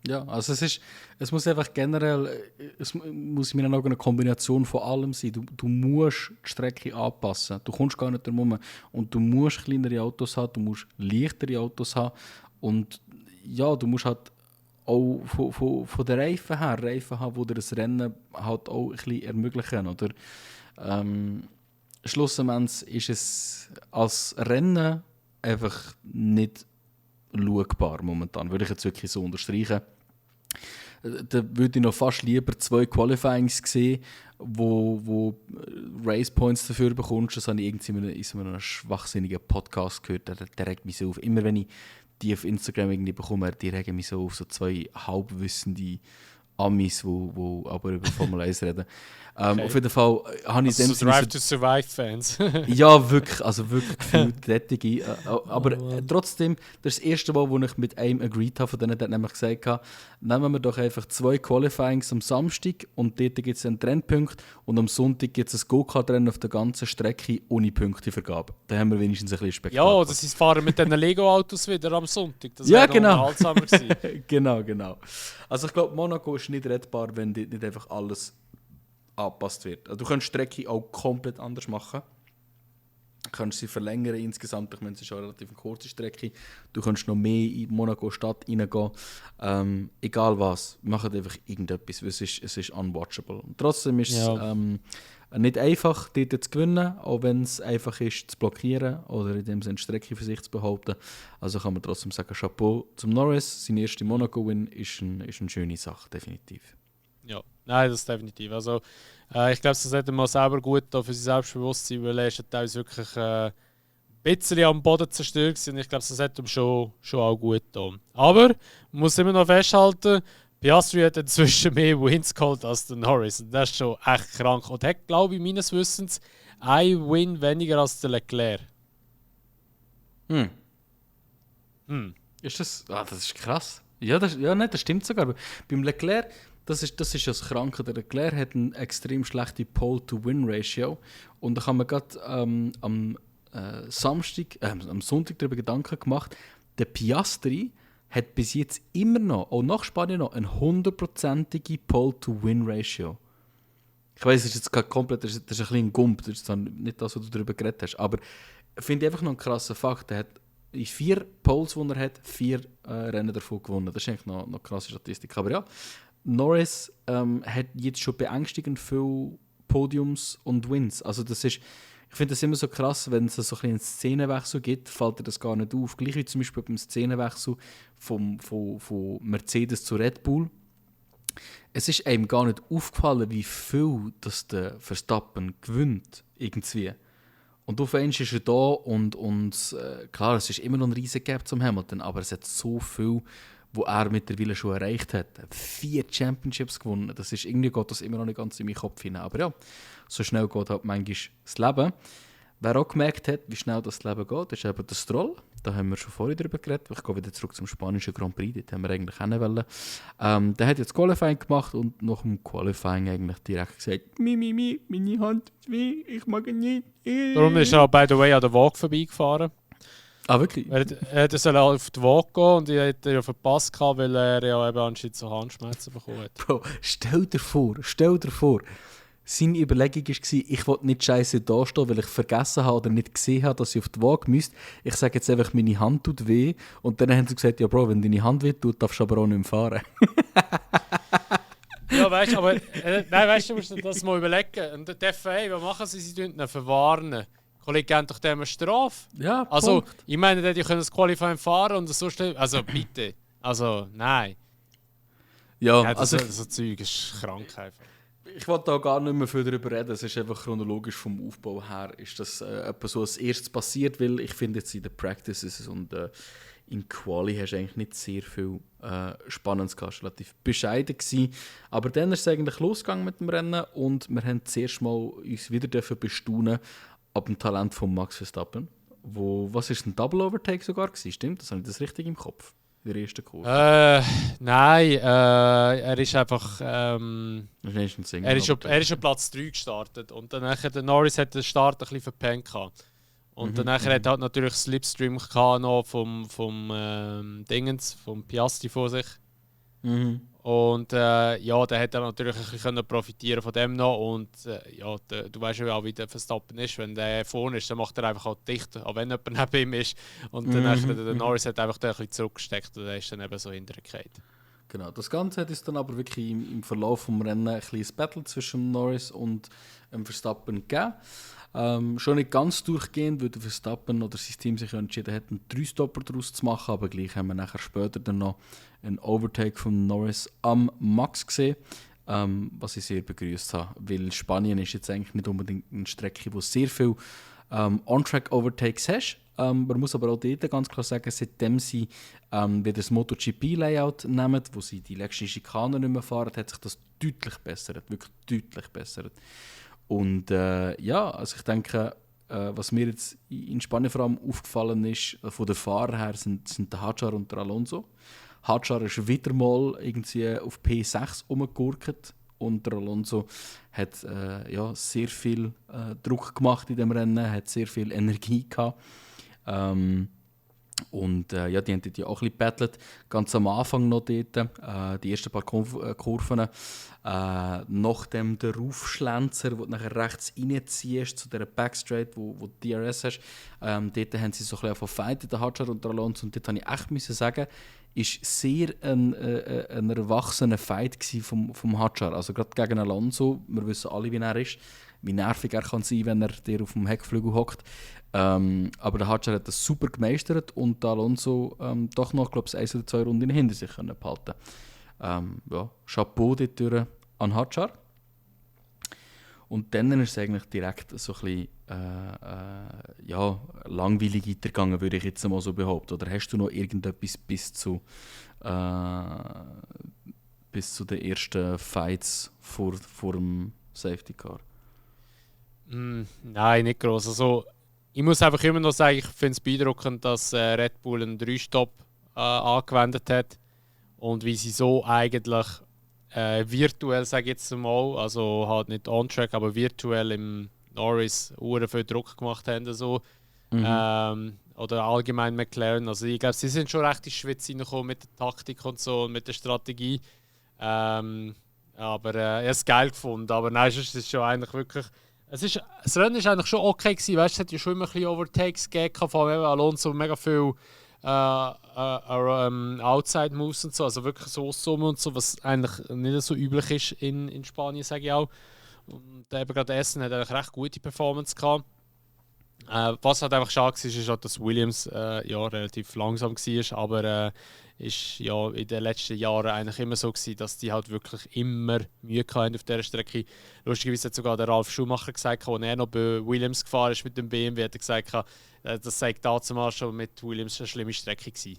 Ja, also es muss einfach generell, es muss in meinen Augen eine Kombination von allem sein. Du musst die Strecke anpassen. Du kommst gar nicht darum. Und du musst kleinere Autos haben, du musst leichtere Autos haben. Und ja, du musst halt auch von den Reifen her Reifen haben, die dir das Rennen halt auch ein bisschen ermöglichen. Oder? Schlussendlich ist es als Rennen einfach nicht schaubar momentan, würde ich jetzt wirklich so unterstreichen. Da würde ich noch fast lieber 2 Qualifyings sehen, wo Race Points dafür bekommst. Das habe ich irgendwie in so einem schwachsinnigen Podcast gehört, der regt mich so auf. Immer wenn ich die auf Instagram irgendwie bekomme, die regen mich so auf, so 2 halbwissende Amis, die aber über Formel 1 reden. Okay. Auf jeden Fall habe ich also so Drive to Survive Fans. Ja, wirklich, also wirklich gefühlt aber trotzdem, das ist das erste Mal, wo ich mit einem agreed habe, von denen hat nämlich gesagt, nehmen wir doch einfach 2 Qualifyings am Samstag und dort gibt es einen Trennpunkt und am Sonntag gibt es ein Go-Kart-Rennen auf der ganzen Strecke ohne Punktevergabe. Da haben wir wenigstens ein bisschen Spektakel. Ja, das ist Fahren mit den Lego-Autos wieder am Sonntag. Das ja, genau. genau. Also ich glaube, Monaco ist nicht rettbar, wenn dort nicht einfach alles angepasst wird. Also du kannst die Strecke auch komplett anders machen. Du kannst sie verlängern insgesamt. Ich meine, es ist eine relativ kurze Strecke. Du kannst noch mehr in Monaco Stadt reingehen. Egal was, macht einfach irgendetwas, weil es ist unwatchable. Und trotzdem ist es nicht einfach, dort zu gewinnen, auch wenn es einfach ist, zu blockieren oder in dem Sinne die Strecke für sich zu behaupten. Also kann man trotzdem sagen, Chapeau zum Norris. Sein erster Monaco-Win ist eine schöne Sache, definitiv. Ja, nein, das ist definitiv. Also, ich glaube, das hat er mal selber gut für sein Selbstbewusstsein, weil er ist teilweise wirklich ein bisschen am Boden zerstört und ich glaube, das hat ihm schon auch gut getan. Aber man muss immer noch festhalten, Piastri hat inzwischen mehr Wins geholt als der Norris. Und das ist schon echt krank. Und hat, glaube ich, meines Wissens ein Win weniger als der Leclerc. Ist das? Das ist krass. Ja, das stimmt sogar. Beim Leclerc, das ist das Kranke. Der Leclerc hat eine extrem schlechte Pole-to-Win-Ratio. Und da kann man gerade am Sonntag darüber Gedanken gemacht. Der Piastri hat bis jetzt immer noch, auch nach Spanien noch, eine 100%ige Pole-to-Win-Ratio. Ich weiss, das ist jetzt komplett, das ist ein bisschen ein Gump, das ist dann nicht das, was du darüber geredet hast. Aber ich finde einfach noch einen krassen Fakt. Er hat in 4 Poles, die er hat, 4 Rennen davon gewonnen. Das ist eigentlich noch eine krasse Statistik. Aber ja, Norris hat jetzt schon beängstigend viele Podiums und Wins. Also das ist, Ich finde das immer so krass, wenn es so einen Szenenwechsel gibt, fällt dir das gar nicht auf. Gleich wie zum Beispiel beim Szenenwechsel von Mercedes zu Red Bull. Es ist einem gar nicht aufgefallen, wie viel das der Verstappen gewinnt, irgendwie. Und auf einmal ist er da und klar, es ist immer noch ein riesen Gap zum Hamilton, aber es hat so viel, wo er mittlerweile schon erreicht hat. 4 Championships gewonnen, das ist irgendwie geht das immer noch nicht ganz in meinen Kopf hinein. Aber ja, so schnell geht halt manchmal das Leben. Wer auch gemerkt hat, wie schnell das Leben geht, ist eben der Stroll. Da haben wir schon vorher darüber geredet. Ich gehe wieder zurück zum spanischen Grand Prix, dort haben wir eigentlich hinwollen. Der hat jetzt Qualifying gemacht und nach dem Qualifying eigentlich direkt gesagt, meine Hand ist weh, ich mag ihn nicht. Darum ist er, by the way, an der Waage vorbeigefahren. Ah, wirklich? Er hätte auf die Waage gehen und die hat er ja verpasst, weil er ja eben anscheinend so Handschmerzen bekommen hat. Bro, stell dir vor, seine Überlegung war, ich will nicht scheiße dastehen, weil ich vergessen habe oder nicht gesehen habe, dass ich auf die Waage müsste. Ich sage jetzt einfach, meine Hand tut weh. Und dann haben sie gesagt, ja Bro, wenn deine Hand weh tut, darfst du aber auch nicht mehr fahren. Ja, weißt du, aber du musst dir das mal überlegen. Und die FIA, was machen sie? Sie tun ihn verwarnen. Die Kollegen geben doch dem eine Strafe. Ja, also, Punkt. ich meine, die können das Qualifying fahren und so stellen. Also, bitte. Also, nein. Ja, also so Zeug ist krank einfach. Ich wollte da gar nicht mehr viel darüber reden. Es ist einfach chronologisch vom Aufbau her, ist das etwas so als erstes passiert, weil ich finde jetzt in den Practices und in Quali hast du eigentlich nicht sehr viel Spannendes gehabt. Es war relativ bescheiden gewesen. Aber dann ist es eigentlich losgegangen mit dem Rennen und wir haben zuerst mal uns wieder bestaunen ab dem Talent von Max Verstappen. Was ist ein Double Overtake sogar gewesen? Stimmt? Das habe ich das richtig im Kopf? In der ersten Kurve? Nein, er ist einfach. Er ist auf Platz 3 gestartet und dann der Norris hat den Start ein bisschen verpennt gehabt. Und dann hat er halt natürlich Slipstream noch vom Piastri vor sich. Mhm. Und ja, der hat er natürlich ein bisschen profitieren von dem noch. Und ja, du weißt ja auch, wie der Verstappen ist. Wenn der vorne ist, dann macht er einfach auch dicht, auch wenn jemand neben ihm ist. Und dann der Norris hat einfach ein bisschen zurückgesteckt und er ist dann eben so hintergefallen. Genau, das Ganze hat es dann aber wirklich im Verlauf des Rennens ein kleines Battle zwischen Norris und Verstappen gegeben. Schon nicht ganz durchgehend, weil der Verstappen oder sein Team sich entschieden hat, einen 3-Stopper daraus zu machen, aber gleich haben wir nachher später dann noch einen Overtake von Norris am Max gesehen, was ich sehr begrüßt habe, weil Spanien ist jetzt eigentlich nicht unbedingt eine Strecke, wo sehr viel On-Track-Overtakes hast. Man muss aber auch dort ganz klar sagen, seitdem sie wieder das MotoGP-Layout nehmen, wo sie die letzten Schikanen nicht mehr fahren, hat sich das deutlich bessert, wirklich deutlich bessert. Und ja, also ich denke, was mir jetzt in Spanien vor allem aufgefallen ist, von den Fahrern her, sind der Hadjar und der Alonso. Hadjar ist wieder mal irgendwie auf P6 rumgegurkt und der Alonso hat sehr viel Druck gemacht in dem Rennen, hat sehr viel Energie gehabt. Und ja, die haben dort ja auch ein bisschen gebettelt, ganz am Anfang noch dort, die ersten paar Kurven, nachdem der Raufschlenzer, wo du nachher rechts reinziehst, zu dieser Backstraight, wo du DRS hast, dort haben sie so ein bisschen von Fight, der Hadjar und der Alonso, und dort musste ich echt sagen, ist sehr ein erwachsener Fight vom Hadjar, also gerade gegen Alonso, wir wissen alle, wie er ist, wie nervig er kann sein, wenn er dir auf dem Heckflügel hockt. Aber der Hadjar hat das super gemeistert und der Alonso doch noch, glaube ich, 1 oder 2 Runden hinter sich können behalten. Ja, Chapeau dort an Hadjar. Und dann ist es eigentlich direkt so ein bisschen langweilig weitergegangen, würde ich jetzt mal so behaupten. Oder hast du noch irgendetwas bis zu den ersten Fights vor dem Safety Car? Nein, nicht gross. Also, ich muss einfach immer noch sagen, ich finde es beeindruckend, dass Red Bull einen 3-Stop angewendet hat und wie sie so eigentlich virtuell, sage ich jetzt mal, also halt nicht on-track, aber virtuell im Norris viel Druck gemacht haben. So. Oder allgemein McLaren. Also ich glaube, sie sind schon recht in die Schweiz reingekommen mit der Taktik und so und mit der Strategie. Aber ich habe es geil gefunden. Aber nein, es ist schon eigentlich wirklich... Das Rennen war eigentlich schon okay gewesen, weißt, es hat ja schon immer ein bisschen Overtakes gegeben, von Alonso mega viel Outside Moves und so, also wirklich so Aussummen und so, was eigentlich nicht so üblich ist in Spanien, sage ich auch. Und eben gerade Essen hat eigentlich recht gute Performance gehabt. Was halt einfach schade war, ist halt, dass Williams relativ langsam war, aber ist ja in den letzten Jahren eigentlich immer so gewesen, dass die halt wirklich immer Mühe hatten auf dieser Strecke. Lustigerweise hat sogar der Ralf Schumacher gesagt, als er noch bei Williams gefahren ist mit dem BMW, hat er gesagt, das sei damals schon mit Williams eine schlimme Strecke gewesen.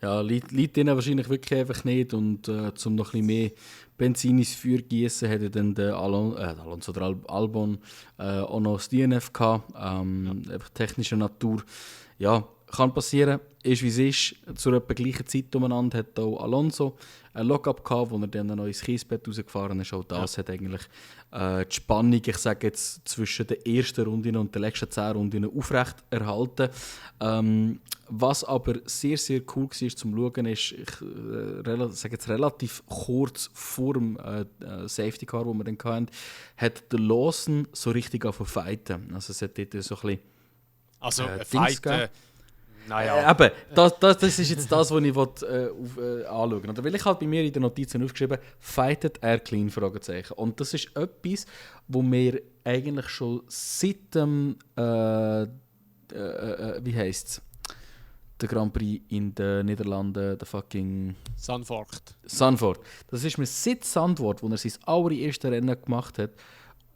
Ja, liegt ihnen wahrscheinlich wirklich einfach nicht. Und um noch ein bisschen mehr Benzin ins Feuer gießen, hat dann der Alonso oder Albon auch noch das DNF gehabt. Einfach technischer Natur. Ja, kann passieren. Ist wie es ist. Zur etwa gleichen Zeit umeinander hat auch Alonso ein Lockup gehabt, wo er dann noch ins Kiesbett rausgefahren ist. Auch das hat eigentlich die Spannung, ich sage jetzt, zwischen der ersten Runde und den letzten 10 Runden aufrecht erhalten. Was aber sehr, sehr cool war zum Schauen, ist, ich sage jetzt relativ kurz vor dem Safety Car, das wir dann hatten, hat der Lawson so richtig angefangen zu fighten. Also es hat dort so ein bisschen fighten. Naja. Eben, das ist jetzt das, was ich anschauen will. Weil ich halt bei mir in den Notizen aufgeschrieben, fightet er clean? Fragezeichen. Und das ist etwas, wo wir eigentlich schon seit dem wie heisst es? Der Grand Prix in den Niederlanden, der fucking Zandvoort. Das ist mir seit Zandvoort, wo er sein allererstes Rennen gemacht hat,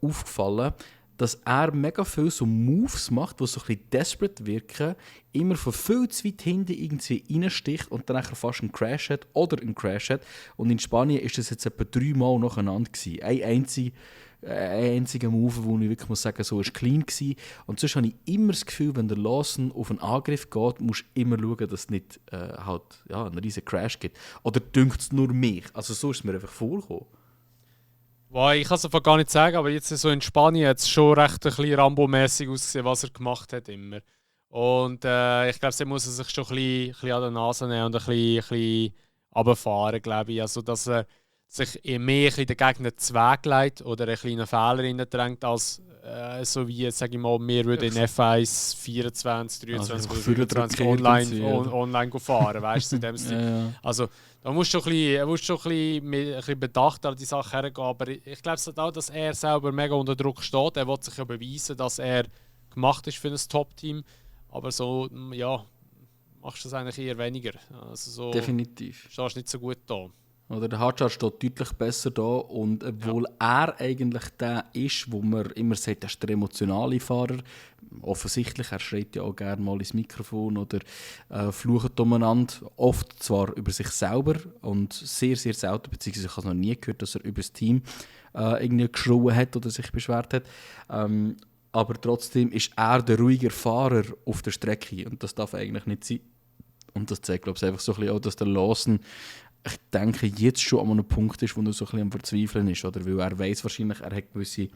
aufgefallen, dass er mega viel so Moves macht, die so ein bisschen desperate wirken, immer von viel zu weit hinten irgendwie reinsticht und dann fast einen Crash hat oder einen Crash hat. Und in Spanien war das jetzt etwa 3 Mal nacheinander gewesen. Ein einziger Move, wo ich wirklich muss sagen, so ist clean gewesen. Und sonst habe ich immer das Gefühl, wenn der Lawson auf einen Angriff geht, musst du immer schauen, dass es nicht einen riesen Crash gibt. Oder dünkt es nur mich? Also so ist es mir einfach vorgekommen. Ich kann es einfach gar nicht sagen, aber jetzt so in Spanien hat es schon recht ein bisschen Rambo-mässig ausgesehen, was er gemacht hat immer. Und ich glaube, er muss sich schon ein bisschen an der Nase nehmen und ein bisschen runterfahren, glaube ich. Also, dass er sich mehr in den Gegner zu Weg legt oder einen kleinen Fehler reindrängt, als so wie, sage ich mal, wir würden in F1 24, 23 oder 24 online fahren, weißt du, in dem Stil. Ja. Also, da musst du schon ein bisschen bedacht an die Sache hergehen, aber ich glaube auch, dass er selber mega unter Druck steht. Er will sich ja beweisen, dass er gemacht ist für ein Top-Team, aber so, ja, machst du das eigentlich eher weniger. Also so, definitiv. Stehst nicht so gut da. Oder der Hadjar steht deutlich besser da und obwohl er eigentlich der ist, wo man immer sagt, er ist der emotionale Fahrer, offensichtlich, er schreit ja auch gerne mal ins Mikrofon oder flucht umeinander, oft zwar über sich selber und sehr, sehr selten, beziehungsweise ich habe noch nie gehört, dass er über das Team irgendwie geschrien hat oder sich beschwert hat. Aber trotzdem ist er der ruhige Fahrer auf der Strecke und das darf eigentlich nicht sein. Und das zeigt, glaube ich, einfach so ein bisschen auch, dass der Lawson, ich denke, jetzt schon an einem Punkt ist, wo er so ein bisschen am Verzweifeln ist. Oder? Weil er weiss wahrscheinlich, er hat gewisse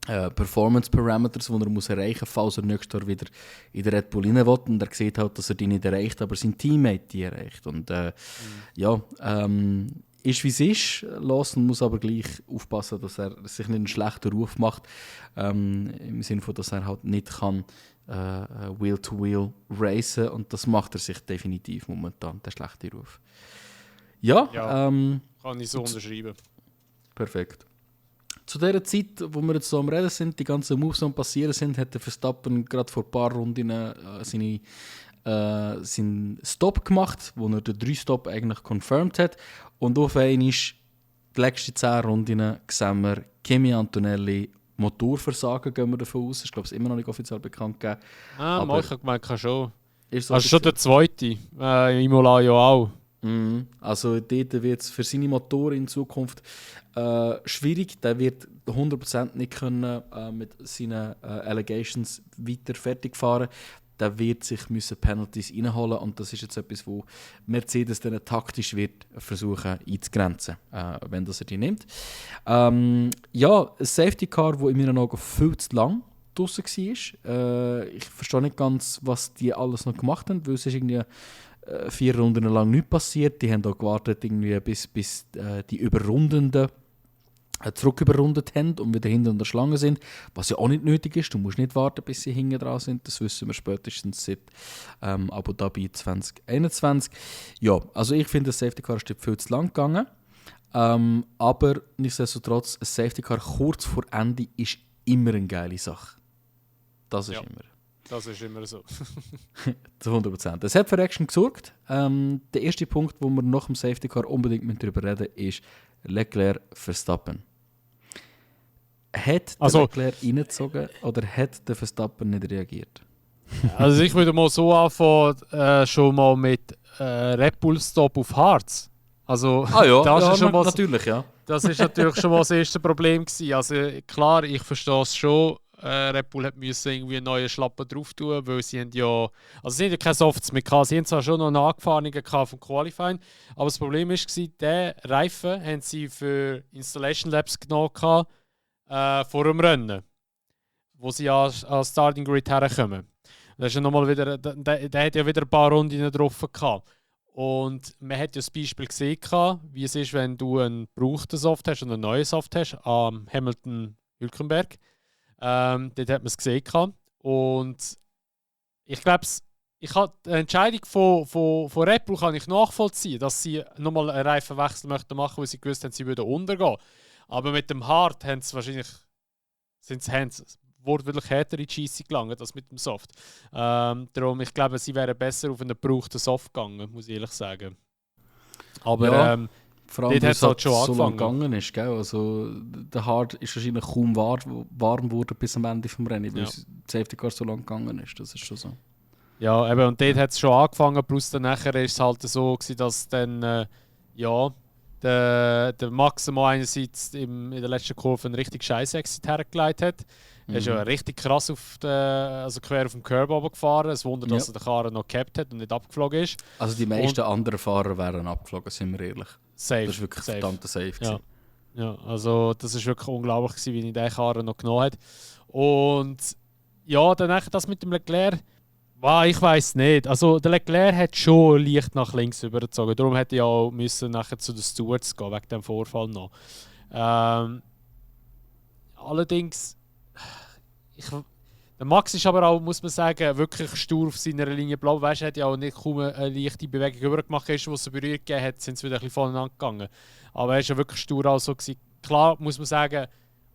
Performance-Parameters, die er muss erreichen muss, falls er nächstes Jahr wieder in der Red Bull rein will. Und er sieht halt, dass er die nicht erreicht, aber sein Teammate die erreicht. Und ist wie es ist. Lawson muss aber gleich aufpassen, dass er sich nicht einen schlechten Ruf macht. Im Sinne von, dass er halt nicht kann Wheel-to-Wheel racen. Und das macht er sich definitiv momentan, der schlechte Ruf. Ja, kann ich so unterschreiben. Perfekt. Zu der Zeit, wo wir jetzt so am Reden sind, die ganzen Moves am passieren sind, hat der Verstappen gerade vor ein paar Runden seinen Stop gemacht, wo er den 3-Stop eigentlich confirmed hat. Und auf einmal, die letzten 10 Runden, sehen wir Kimi Antonelli Motorversagen, gehen wir davon aus. Ich glaube, es ist immer noch nicht offiziell bekannt gegeben. Aber ich habe gemeint, schon. Ist also schon der zweite, Imola ja auch. Also dort wird es für seine Motoren in Zukunft schwierig. Der wird 100% nicht können, mit seinen Allegations weiter fertig fahren. Der wird sich Penalties reinholen und das ist jetzt etwas, wo Mercedes dann taktisch wird versuchen einzugrenzen, wenn das er die nimmt. Ein Safety Car, das in meinen Augen viel zu lang draussen war. Ich verstehe nicht ganz, was die alles noch gemacht haben, weil es ist irgendwie 4 Runden lang nichts passiert. Die haben auch gewartet, irgendwie, bis die Überrundenden zurücküberrundet haben und wieder hinter der Schlange sind, was ja auch nicht nötig ist. Du musst nicht warten, bis sie hinten dran sind. Das wissen wir spätestens seit Abu Dhabi 2021. Ja, also ich finde, das Safety Car ist viel zu lang gegangen. Aber nichtsdestotrotz, ein Safety Car kurz vor Ende ist immer eine geile Sache. Das ist immer. Das ist immer so. Zu 100%. Es hat für Action gesorgt. Der erste Punkt, wo wir nach dem Safety Car unbedingt darüber reden müssen, ist Leclerc Verstappen. Hat der Leclerc reingezogen oder hat der Verstappen nicht reagiert? Also ich würde mal so anfangen, schon mal mit Red Bull Stop auf Harz. Also, das ist schon mal, natürlich, ja. Das ist natürlich schon mal das erste Problem gewesen. Also klar, ich verstehe es schon. Red Bull musste irgendwie einen neuen Schlappen drauf tun, weil sie haben ja... Also sie haben ja keine Softs mehr gehabt. Sie haben zwar schon noch Nachgefahrenen gehabt vom Qualifying, aber das Problem war, den Reifen haben sie für Installation Labs genommen vor dem Rennen, wo sie an Starting Grid herkommen. Das ist ja nochmal wieder... Der hat ja wieder ein paar Runden drauf gehabt. Und man hat ja das Beispiel gesehen, wie es ist, wenn du einen gebrauchten Soft hast und einen neuen Soft hast am Hamilton-Hülkenberg. Dort hat man es gesehen. Und ich glaube, die Entscheidung von Red Bull kann ich nachvollziehen, dass sie nochmal einen Reifenwechsel machen möchten, weil sie gewusst haben, sie würden untergehen. Aber mit dem Hard haben sie wahrscheinlich wortwörtlich härter in die Scheisse gelangt als mit dem Soft. Darum, ich glaube, sie wären besser auf einen gebrauchten Soft gegangen, muss ich ehrlich sagen. Aber ja, vor allem, weil es halt schon so lange gegangen ist. Gell? Also, der Hard ist wahrscheinlich kaum warm geworden bis am Ende des Rennens, weil das Safety Car so lange gegangen ist. Das ist schon so. Ja, eben, und dort hat es schon angefangen, plus dann nachher ist es halt so gewesen, dass dann, der Max mal einerseits in der letzten Kurve einen richtig scheiß Exit hergelegt hat. Er ist ja richtig krass quer auf dem Curb runtergefahren. Es Wunder, dass er den Karren noch gehabt hat und nicht abgeflogen ist. Also die meisten anderen Fahrer wären abgeflogen, sind wir ehrlich. Safe. Das ist wirklich verdammter Safe. Ja, also das ist wirklich unglaublich gewesen, wie er den Karren noch genommen hat. Und ja, dann das mit dem Leclerc, ich weiß nicht. Also der Leclerc hat schon leicht nach links übergezogen. Darum hätte er ja auch müssen nachher zu den Stewards gehen, wegen dem Vorfall noch. Allerdings, der Max ist aber auch, muss man sagen, wirklich stur auf seiner Linie blau. Weißt du, er hat ja auch nicht kaum eine leichte Bewegung übergemacht, wo es eine Berührung gegeben hat, sind sie wieder ein bisschen voneinander gegangen. Aber er war ja wirklich stur auch so gewesen. Klar muss man sagen,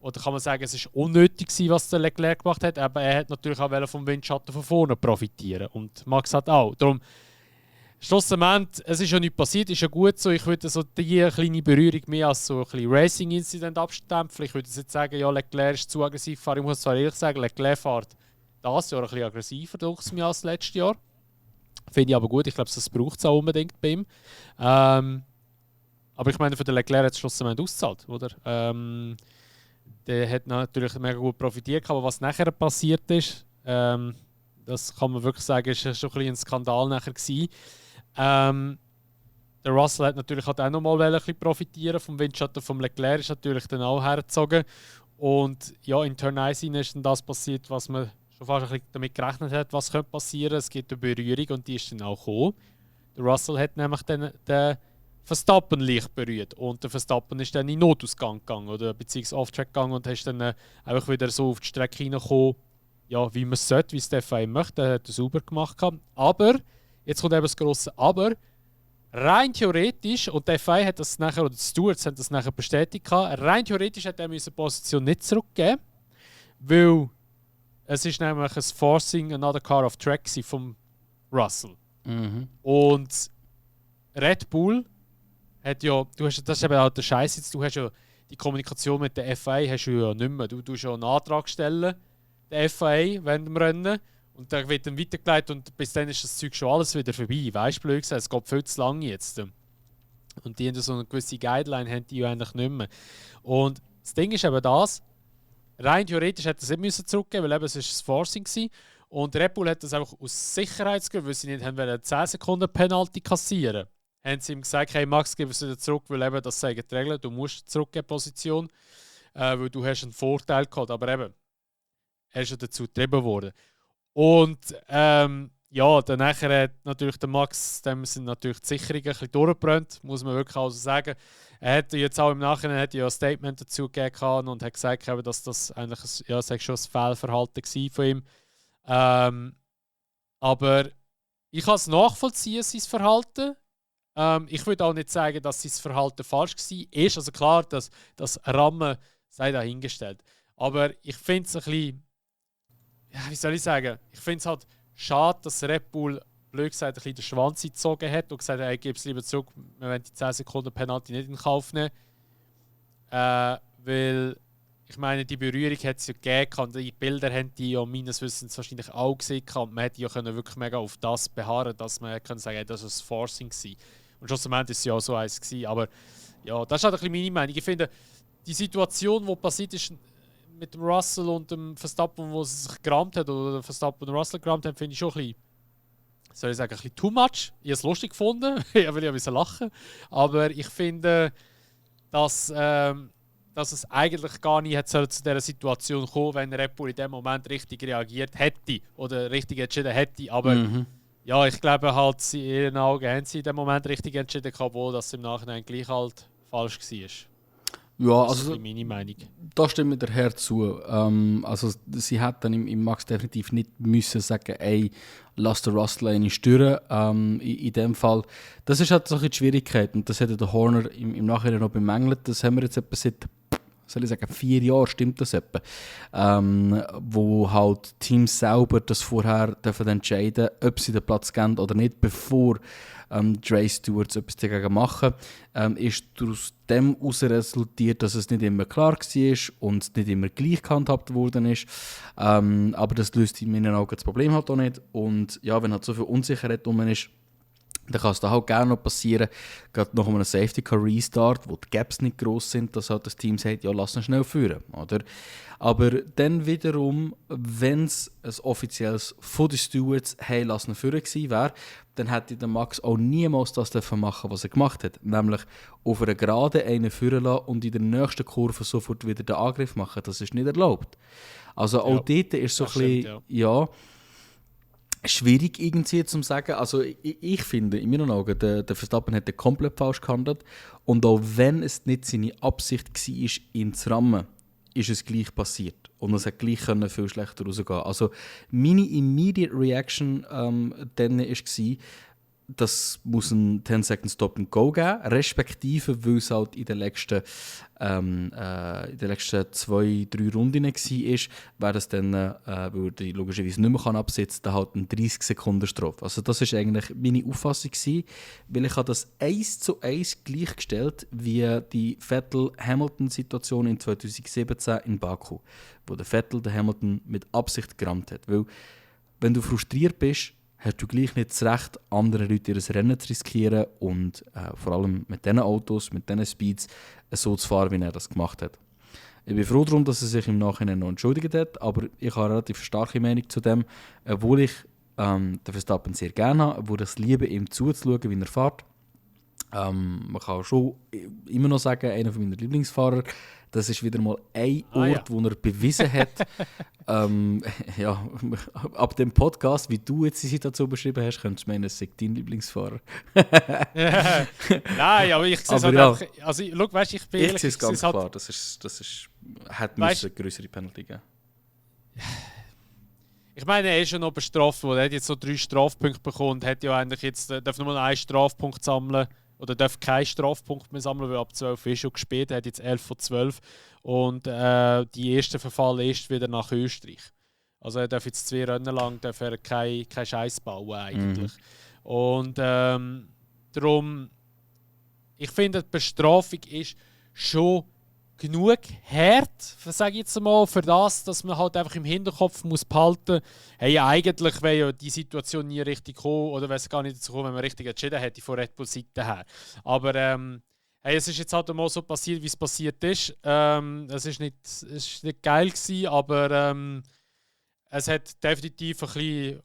oder kann man sagen, es war unnötig gewesen, was der Leclerc gemacht hat, aber er hat natürlich auch vom Windschatten von vorne profitieren. Und Max hat auch. Darum, schlussendlich, es ist ja nichts passiert, ist ja gut so. Ich würde so diese kleine Berührung mehr als so ein bisschen Racing-Incident abstempeln. Ich würde jetzt sagen, ja, Leclerc ist zu aggressiv gefahren. Ich muss zwar ehrlich sagen, Leclerc fährt dieses Jahr ein bisschen aggressiver durch mich als letztes Jahr. Finde ich aber gut. Ich glaube, das braucht es auch unbedingt bei ihm. Aber ich meine, für den Leclerc hat es schlussendlich ausgezahlt, oder? Der hat natürlich mega gut profitiert, aber was nachher passiert ist, das kann man wirklich sagen, ist schon ein bisschen ein Skandal nachher gewesen. Der Russell hat natürlich auch noch mal ein bisschen profitieren vom Windschatten vom Leclerc, ist natürlich dann auch hergezogen. Und ja, in Turn 1 ist dann das passiert, was man schon fast ein bisschen damit gerechnet hat, was könnte passieren. Es gibt eine Berührung und die ist dann auch gekommen. Der Russell hat nämlich dann den Verstappen leicht berührt und der Verstappen ist dann in den Notausgang gegangen oder beziehungsweise Off-Track gegangen und ist dann einfach wieder so auf die Strecke hineingekommen, ja, wie man es sollte, wie es der FIA möchte. Er hat es sauber gemacht. Aber, jetzt kommt eben das grosse Aber, rein theoretisch, und der FIA hat das nachher, oder die Stewards haben das nachher bestätigt, rein theoretisch hat er die Position nicht zurückgeben, weil es ist nämlich ein Forcing Another Car off Track vom Russell. Mhm. Und Red Bull hat ja, das ist eben auch der Scheiß jetzt, du hast ja die Kommunikation mit der FIA hast du ja nicht mehr. Du tust ja einen Antrag stellen, der FIA während dem Rennen, und der wird dann weitergeleitet und bis dann ist das Zeug schon alles wieder vorbei. Weißt du, blöd gesagt, es geht viel zu lange jetzt. Und die haben so eine gewisse Guideline, haben die ja eigentlich nicht mehr. Und das Ding ist eben das, rein theoretisch hätte es nicht müssen zurückgeben, weil eben es ist das Forcing war. Und Red Bull hat das einfach aus Sicherheitsgründen, weil sie nicht haben wollen, 10 Sekunden Penalty kassieren, haben sie ihm gesagt, hey Max, gib es wieder zurück, weil eben das sagen die Regeln, du musst zurückgeben Position, weil du hast einen Vorteil gehabt. Aber eben, er ist ja dazu getrieben worden. Und ja, dann nachher hat natürlich der Max, dem sind natürlich die Sicherungen ein bisschen durchgebrannt, muss man wirklich also sagen. Er hat jetzt auch im Nachhinein hat ja ein Statement dazu gegeben und hat gesagt, dass das eigentlich schon ein Fehlverhalten war von ihm. Aber ich kann es nachvollziehen, sein Verhalten. Ich würde auch nicht sagen, dass sein Verhalten falsch war. Also klar, das Rammen sei dahingestellt. Aber ich finde es ein bisschen, ja, wie soll ich sagen, ich finde es halt schade, dass Red Bull blöd gesagt ein bisschen den Schwanz gezogen hat und gesagt hat, hey, gib es lieber zurück, wir wollen die 10 Sekunden Penalty nicht in Kauf nehmen. Weil, ich meine, die Berührung hat es ja gegeben und die Bilder haben die ja meines Wissens wahrscheinlich auch gesehen und man hätte ja können wirklich mega auf das beharren, dass man können sagen, hey, das war ein Forcing gewesen. Und schlussendlich war es ja auch so eins gewesen. Aber ja, das ist halt ein bisschen meine Meinung. Ich finde, die Situation, die passiert ist mit dem Russell und dem Verstappen, wo sie sich gerammt hat, oder Verstappen und Russell gerammt haben, finde ich schon ein bisschen, soll ich sagen, ein bisschen too much. Ich habe es lustig gefunden, ich will ja ein bisschen lachen. Aber ich finde, dass es eigentlich gar nicht zu dieser Situation kommen, wenn Red Bull in dem Moment richtig reagiert hätte oder richtig entschieden hätte. Aber ja, ich glaube halt, in ihren Augen haben sie in dem Moment richtig entschieden, obwohl das im Nachhinein gleich halt falsch war. Ja, das ist also meine Meinung. Da stimmt der Herr zu. Also sie hat dann im Max definitiv nicht müssen sagen, ey, lass den Russell eine stören. In dem Fall, das ist halt so eine Schwierigkeit und das hat der Horner im Nachhinein noch bemängelt. Das haben wir jetzt etwa seit, soll ich sagen, 4 Jahren, stimmt das etwa. Wo halt Teams selber das vorher dürfen entscheiden, ob sie den Platz geben oder nicht, bevor Dre Stewards etwas dagegen machen. Ist aus dem heraus resultiert, dass es nicht immer klar war und nicht immer gleich gehandhabt worden ist. Aber das löst in meinen Augen das Problem halt auch nicht. Und ja, wenn halt so viel Unsicherheit drum ist, dann kann es da halt gerne noch passieren, gerade nach einem Safety Car Restart, wo die Gaps nicht gross sind, dass halt das Team sagt, ja, lass ihn schnell führen, oder? Aber dann wiederum, wenn es ein offizielles von den Stewards, hey, lass ihn führen gewesen wäre, dann hätte der Max auch niemals das machen, was er gemacht hat. Nämlich auf einer Gerade einen führen lassen und in der nächsten Kurve sofort wieder den Angriff machen. Das ist nicht erlaubt. Also auch dort ist so ein bisschen, ja, schwierig irgendwie zu sagen. Also ich finde, in meinen Augen, der Verstappen hat komplett falsch gehandelt. Und auch wenn es nicht seine Absicht war, ihn zu rammen, ist es gleich passiert. Und es hat gleich viel schlechter rausgehen. Also meine immediate Reaction dann war, das muss ein 10-Second Stop and Go geben, respektive, weil es halt in den letzten 2-3 Runden war, wäre das dann, weil er logischerweise nicht mehr absetzen kann, halt eine 30-Sekunden-Strafe. Also das war eigentlich meine Auffassung gewesen, weil ich habe das 1:1 gleichgestellt wie die Vettel-Hamilton-Situation in 2017 in Baku, wo der Vettel den Hamilton mit Absicht gerammt hat. Weil, wenn du frustriert bist, hast du gleich nicht das Recht, anderen Leuten ihr Rennen zu riskieren und vor allem mit diesen Autos, mit diesen Speeds so zu fahren, wie er das gemacht hat. Ich bin froh darum, dass er sich im Nachhinein noch entschuldigt hat, aber ich habe eine relativ starke Meinung zu dem, obwohl ich den Verstappen sehr gerne habe, obwohl ich es liebe, ihm zuzuschauen, wie er fährt. Man kann schon immer noch sagen, einer meiner Lieblingsfahrer. Das ist wieder mal ein Ort, wo er bewiesen hat, ja, ab dem Podcast, wie du jetzt die Situation beschrieben hast, könntest du meinen, es sei dein Lieblingsfahrer. Nein, aber ich sehe es halt ja. einfach. Also, schau, weißt, ich bin ehrlich. Jetzt ist es ganz klar, das hat eine größere Penalty geben. Ich meine, er ist ja noch bestraft worden. Er hat jetzt so 3 Strafpunkte bekommen und hat ja eigentlich jetzt, darf nur noch einen Strafpunkt sammeln. Oder darf keinen Strafpunkt mehr sammeln, weil ab 12 ist schon gespielt. Er hat jetzt 11 von 12. Und die erste Verfall ist wieder nach Österreich. Also er darf jetzt 2 Rennen lang keinen Scheiß bauen eigentlich. Und darum, ich finde, die Bestrafung ist schon genug hart, sage ich jetzt mal, für das, dass man halt einfach im Hinterkopf muss behalten, hey, eigentlich wäre ja die Situation nie richtig gekommen oder wäre es gar nicht dazu gekommen, wenn man richtig entschieden hätte von Red Bull Seite her. Aber hey, es ist jetzt halt mal so passiert, wie es passiert ist. Es ist nicht geil gewesen, aber es hat definitiv ein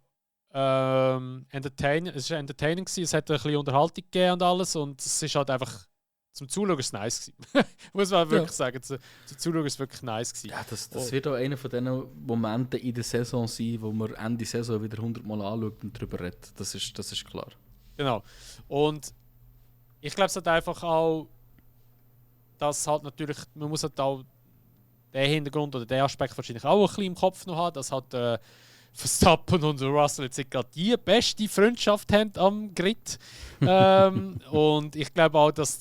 bisschen entertaining gewesen. Es hat ein bisschen Unterhaltung gegeben und alles und es ist halt einfach zum Zuschauen ist es nice gewesen. Muss man wirklich sagen. Zum Zuschauen ist es wirklich nice gewesen. Ja, das wird auch einer von diesen Momenten in der Saison sein, wo man Ende Saison wieder 100 Mal anschaut und darüber redet. Das ist klar. Genau. Und ich glaube, es hat einfach auch, dass halt natürlich, man muss halt auch den Hintergrund oder den Aspekt wahrscheinlich auch ein bisschen im Kopf noch haben, dass halt Verstappen und Russell jetzt gerade die beste Freundschaft haben am Grid. Und ich glaube auch, dass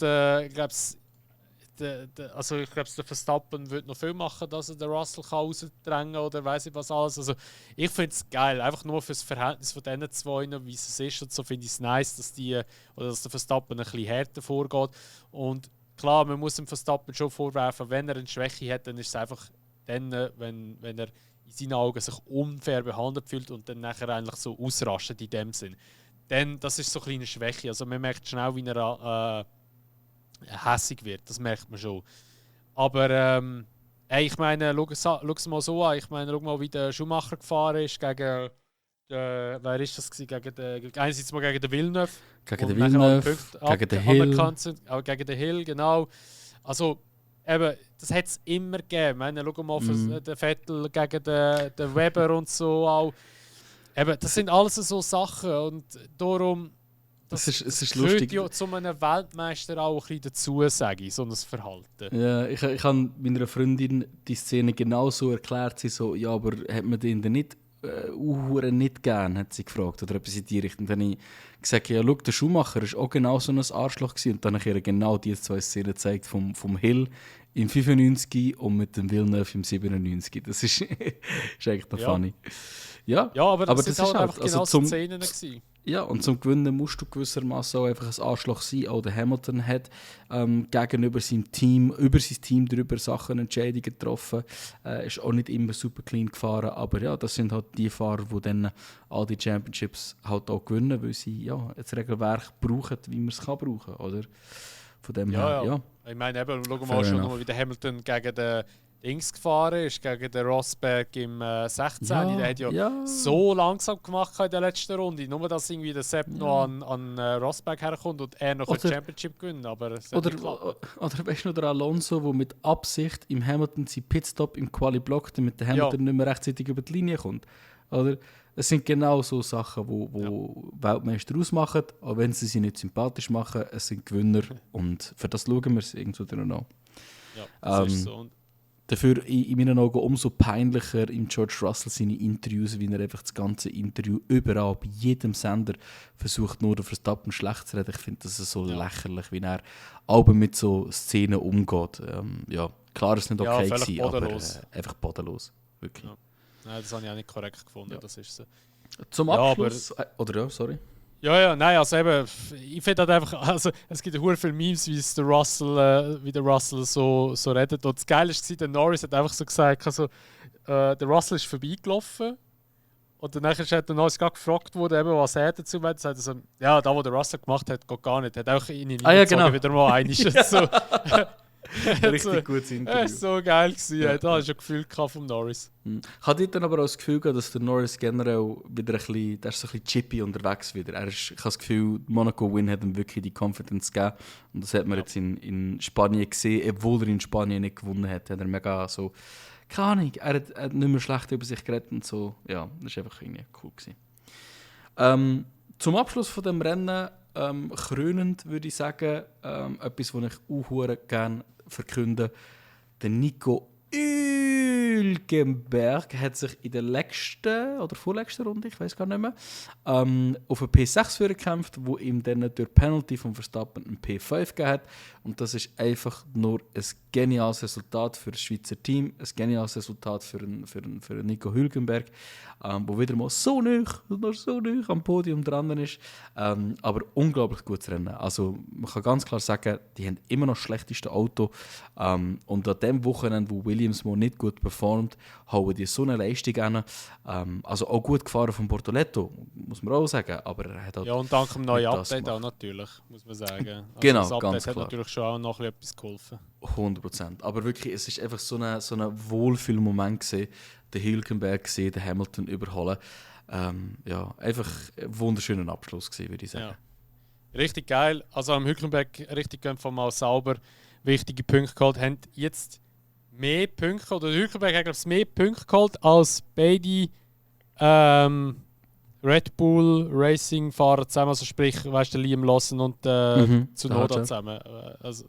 also ich glaube, der Verstappen wird noch viel machen, dass er den Russell rausdrängen kann oder weiss ich was alles. Also ich finde es geil, einfach nur für das Verhältnis von diesen zwei, wie es ist und so, finde ich es nice, dass der Verstappen ein bisschen härter vorgeht. Und klar, man muss dem Verstappen schon vorwerfen, wenn er eine Schwäche hat, dann ist es einfach dann, wenn er in seinen Augen sich unfair behandelt fühlt und dann nachher eigentlich so ausrastet in dem Sinn. Dann, das ist so eine kleine Schwäche. Also man merkt schnell, wie er hässig wird, das merkt man schon. Aber ich meine, schau es mal so an, ich meine, schau mal, wie der Schumacher gefahren ist gegen wer ist das gewesen? Einerseits mal gegen den Villeneuve. Gegen den Villeneuve, gegen den Hill. Auch gegen den Hill, genau. Also, eben, das hat es immer gegeben. Ich meine, schau mal den Vettel gegen den Weber und so auch. Eben, das sind alles so Sachen und darum es ist gehört lustig. Ja zu einem Weltmeister auch ein bisschen dazu, sage ich, so ein Verhalten. Ja, ich habe meiner Freundin die Szene genauso erklärt. Sie so, ja, aber hat man den denn nicht nicht gern, hat sie gefragt, oder etwas in die Richtung. Und dann habe ich gesagt, ja, schau, der Schumacher war auch genau so ein Arschloch gewesen. Und dann habe ich ihr genau diese zwei Szenen gezeigt, vom Hill im 95 und mit dem Villeneuve im 97. Das ist, ist eigentlich noch funny. Ja, aber das sind halt einfach genau also Szenen gewesen. Ja, und zum Gewinnen musst du gewissermaßen auch einfach ein Arschloch sein. Auch der Hamilton hat gegenüber seinem Team, über sein Team darüber Entscheidungen getroffen. Ist auch nicht immer super clean gefahren. Aber ja, das sind halt die Fahrer, die dann all die Championships halt auch gewinnen, weil sie ja, das Regelwerk brauchen, wie man es kann brauchen, oder? Von dem her, ja. Ich meine, eben, schau mal schon nochmal, wie der Hamilton gegen den Dings gefahren ist, gegen den Rosberg im 16. Der hat ja so langsam gemacht in der letzten Runde. Nur, dass irgendwie der Sepp noch an Rosberg herkommt und er noch ein Championship gewinnen. Aber oder weißt du noch, der Alonso, der mit Absicht im Hamilton seinen Pitstop im Quali blockt, damit der Hamilton nicht mehr rechtzeitig über die Linie kommt. Oder? Es sind genau so Sachen, wo Weltmeister ausmachen, auch wenn sie nicht sympathisch machen. Es sind Gewinner und für das schauen wir es irgendwo drin an. Ja, das ist so. Dafür in meinen Augen umso peinlicher im George Russell seine Interviews, wie er einfach das ganze Interview überall, bei jedem Sender versucht, nur den Verstappen schlecht zu reden. Ich finde das so lächerlich, wie er auch mit so Szenen umgeht. Ja, klar, es ist nicht okay gewesen, aber einfach bodenlos. Wirklich. Ja. Nein, das habe ich auch nicht korrekt gefunden. Ja. Das ist so. Zum Abschluss... sorry. Ja, nein, also eben, ich finde halt einfach, also es gibt ja viele Memes, wie der Russell so redet. Und das Geile ist, der Norris hat einfach so gesagt, also, der Russell ist vorbeigelaufen und dann hat der Norris gerade gefragt worden, eben, was er dazu meint. Er sagt, ja, da, wo der Russell gemacht hat, geht gar nicht. Er hat auch ihn genau. wieder mal einig. So. Richtig gutes Interview. Das war so geil gewesen. Ja. Da hast du ein Gefühl vom Norris. Ich hatte dann aber auch das Gefühl, dass der Norris generell wieder ein bisschen, der ist so ein bisschen chippy unterwegs wieder. Ich habe das Gefühl, Monaco-Win hat ihm wirklich die Confidence gegeben. Und das hat man jetzt in Spanien gesehen, obwohl er in Spanien nicht gewonnen hat. Hat er mega so, keine Ahnung, er hat nicht mehr schlecht über sich geredet und so. Ja, das war einfach irgendwie cool gewesen. Zum Abschluss von dem Rennen, krönend würde ich sagen, etwas, was ich auch gerne verkünde. Der Nico Hülkenberg hat sich in der letzten oder vorletzten Runde, ich weiß gar nicht mehr, auf einen P6 gekämpft, wo ihm dann durch Penalty vom Verstappen einen P5 gegeben hat. Und das ist einfach nur ein geniales Resultat für das Schweizer Team, ein geniales Resultat für einen Nico Hülkenberg, der wieder mal so nah am Podium dran ist. Aber unglaublich gutes Rennen. Also man kann ganz klar sagen, die haben immer noch das schlechteste Auto. Und an dem Wochenende, wo Williams mal nicht gut performt, hauen die so eine Leistung an. Also auch gut gefahren von Bortoletto, muss man auch sagen. Aber er hat halt ja, und dank dem neuen Update auch natürlich, muss man sagen. Also genau, das Update ganz hat klar. Natürlich schon auch noch etwas geholfen. 100%. Aber wirklich, es ist einfach so ein Wohlfühlmoment gewesen, den Hülkenberg gesehen, den Hamilton überholen. Ja, einfach ein wunderschöner Abschluss gewesen, würde ich sagen. Ja. Richtig geil. Also am Hülkenberg richtig einfach mal sauber wichtige Punkte geholt. Haben jetzt mehr Punkte, oder Hülkenberg hat mehr Punkte geholt als beide Red Bull Racing-Fahrer zusammen, also sprich, weißt du, Liam Lawson und Tsunoda zusammen.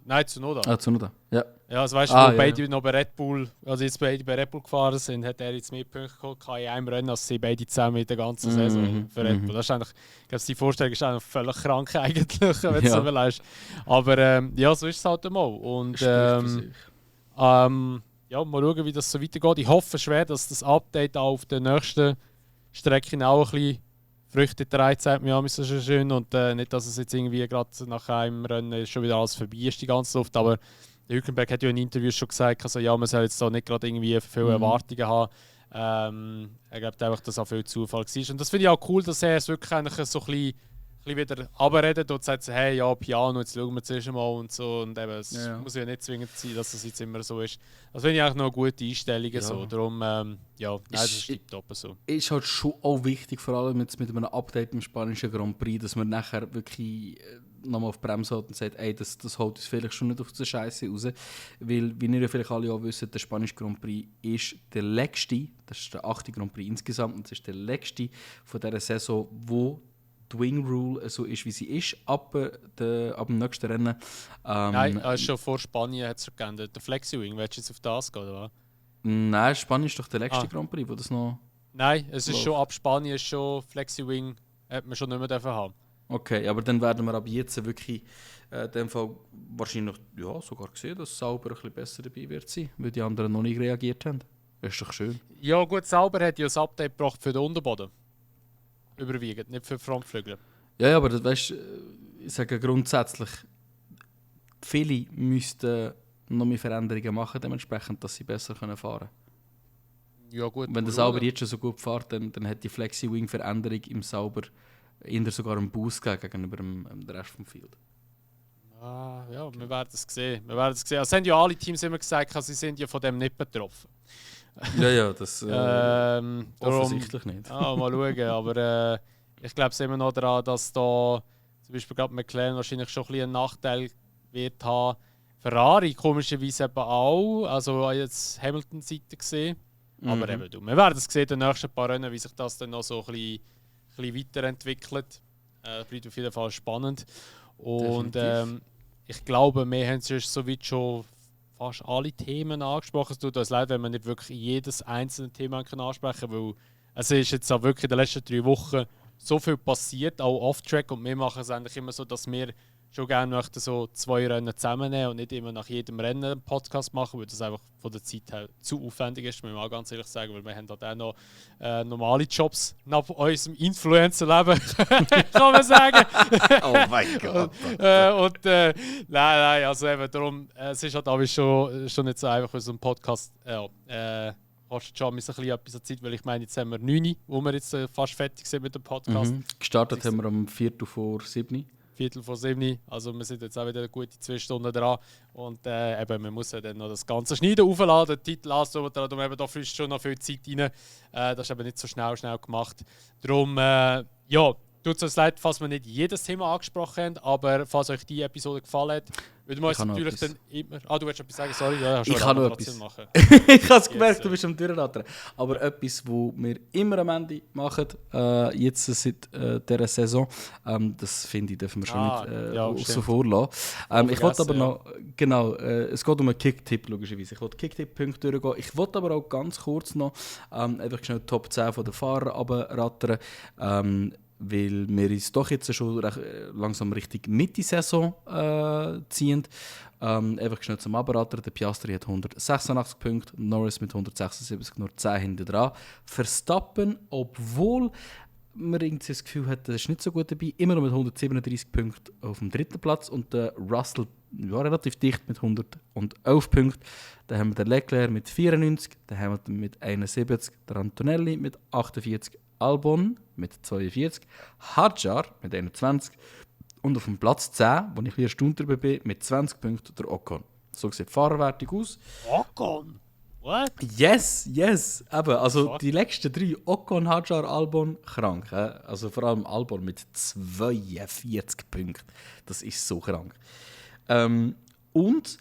Nein, Tsunoda. Tsunoda, ja. Ja, also weißt du, wo beide noch bei Red Bull, also jetzt beide bei Red Bull gefahren sind, hat er jetzt mehr Punkte geholt in einem Rennen, als sie beide zusammen in der ganzen Saison für Red Bull. Das ist eigentlich, ich glaube, die Vorstellung ist eigentlich völlig krank eigentlich, wenn du es so überlegst. Aber ja, so ist es halt einmal. Und ja, mal schauen, wie das so weitergeht. Ich hoffe schwer, dass das Update auch auf der nächsten Strecke auch ein bisschen Früchte trägt, sagt mir so schön. Und nicht, dass es jetzt irgendwie gerade nach einem Rennen schon wieder alles vorbei ist, die ganze Luft. Aber der Hülkenberg hat ja in Interviews schon gesagt, also, ja, man soll jetzt da nicht gerade irgendwie viele Erwartungen haben. Er glaubt einfach, dass auch viel Zufall war. Und das finde ich auch cool, dass er es wirklich eigentlich so ein bisschen wieder runterredet und sagt, hey, ja, Piano, jetzt schauen wir zuerst mal und so. Und eben, es muss ja nicht zwingend sein, dass es jetzt immer so ist. Das finde ich eigentlich noch eine gute Einstellung. Ja. So. Darum, das ist top so. Ist halt schon auch wichtig, vor allem jetzt mit einem Update im spanischen Grand Prix, dass man nachher wirklich nochmal auf die Bremse hat und sagt, ey, das holt uns vielleicht schon nicht auf die Scheiße raus. Weil, wie ihr ja vielleicht alle auch wisst, der spanische Grand Prix ist der letzte, das ist der 8. Grand Prix insgesamt, und das ist der letzte von dieser Saison, wo die Wing Rule so ist, wie sie ist, ab dem nächsten Rennen. Nein, schon vor Spanien hat es geändert. Der Flexi Wing, willst du jetzt auf das gehen, oder was? Nein, Spanien ist doch der letzte Grand Prix, wo das noch... Nein, es ist schon ab Spanien schon Flexi Wing, hat man schon nicht mehr haben. Okay, aber dann werden wir ab jetzt wirklich in dem Fall wahrscheinlich sogar sehen, dass Sauber ein bisschen besser dabei wird sein, weil die anderen noch nicht reagiert haben. Das ist doch schön. Ja gut, Sauber hat ja ein Update gebracht für den Unterboden. Überwiegend, nicht für die Frontflügel. Ja, aber das, weißt, ich sage grundsätzlich, viele müssten noch mehr Veränderungen machen, dementsprechend, dass sie besser fahren können. Ja, gut. Wenn der Sauber jetzt schon so gut fährt, dann hat die Flexi-Wing-Veränderung im Sauber eher sogar einen Boost gegenüber dem Rest vom Field. Ja, okay. Wir werden es sehen. Es haben ja alle Teams immer gesagt, sie sind ja von dem nicht betroffen. Ja, das offensichtlich nicht. Mal schauen, aber ich glaube es immer noch daran, dass da zum Beispiel gerade McLaren wahrscheinlich schon ein bisschen einen Nachteil wird haben. Ferrari komischerweise eben auch, also jetzt Hamilton-Seite gesehen. Aber eben, wir werden es sehen in den nächsten paar Rennen, wie sich das dann noch so ein bisschen weiterentwickelt. Bleibt auf jeden Fall spannend. Und ich glaube, wir haben soweit schon fast alle Themen angesprochen. Es tut uns leid, wenn wir nicht wirklich jedes einzelne Thema ansprechen können, weil es ist jetzt auch wirklich in den letzten 3 Wochen so viel passiert, auch off-track. Und wir machen es eigentlich immer so, dass wir schon gerne möchten so 2 Rennen zusammennehmen und nicht immer nach jedem Rennen einen Podcast machen, weil das einfach von der Zeit her zu aufwendig ist, muss man auch ganz ehrlich sagen, weil wir haben halt auch noch normale Jobs nach unserem Influencer-Leben, kann man sagen. Oh mein Gott. Nein, also eben darum, es ist halt auch schon nicht so einfach, für so einen Podcast kostet schon ein bisschen etwas an Zeit, weil ich meine, jetzt haben wir 9, wo wir jetzt fast fertig sind mit dem Podcast. Gestartet haben wir um 6:45. 6:45, also wir sind jetzt auch wieder eine gute 2 Stunden dran und eben, man muss ja dann noch das ganze Schneiden aufladen, den Titel ansuchen, da eben da fließt schon noch viel Zeit rein. Das ist eben nicht so schnell gemacht. Darum, tut es uns leid, falls wir nicht jedes Thema angesprochen haben, aber falls euch die Episode gefallen hat, würden wir uns natürlich dann immer... du willst etwas sagen? Sorry, ich kann noch etwas machen. Ich habe es gemerkt, du bist am Durchrattern. Aber etwas, was wir immer am Ende machen, jetzt seit dieser Saison, das finde ich, dürfen wir schon nicht außen vor lassen. Ich wollte aber noch... Genau, es geht um einen Kicktipp, logischerweise. Ich wollte Kicktipp-Punkte durchgehen. Ich wollte aber auch ganz kurz noch einfach schnell die Top 10 von den Fahrern runterrattern. Weil wir uns doch jetzt schon langsam Richtung Mitte-Saison ziehen. Einfach schnell zum Abraten. Der Piastri hat 186 Punkte, Norris mit 176, nur 10 hinten dran. Verstappen, obwohl man irgendwie das Gefühl hat, er ist nicht so gut dabei, immer noch mit 137 Punkten auf dem 3. Platz. Und der Russell relativ dicht mit 111 Punkten. Dann haben wir den Leclerc mit 94, den Hamilton mit 71, der Antonelli mit 48, Albon mit 42, Hadjar mit 21 und auf dem Platz 10, wo ich ein bisschen erstaunt darüber bin, mit 20 Punkten der Ocon. So sieht die Fahrerwertung aus. Ocon? What? Yes. Eben, also die letzten 3, Ocon, Hadjar, Albon, krank. Also vor allem Albon mit 42 Punkten. Das ist so krank. Und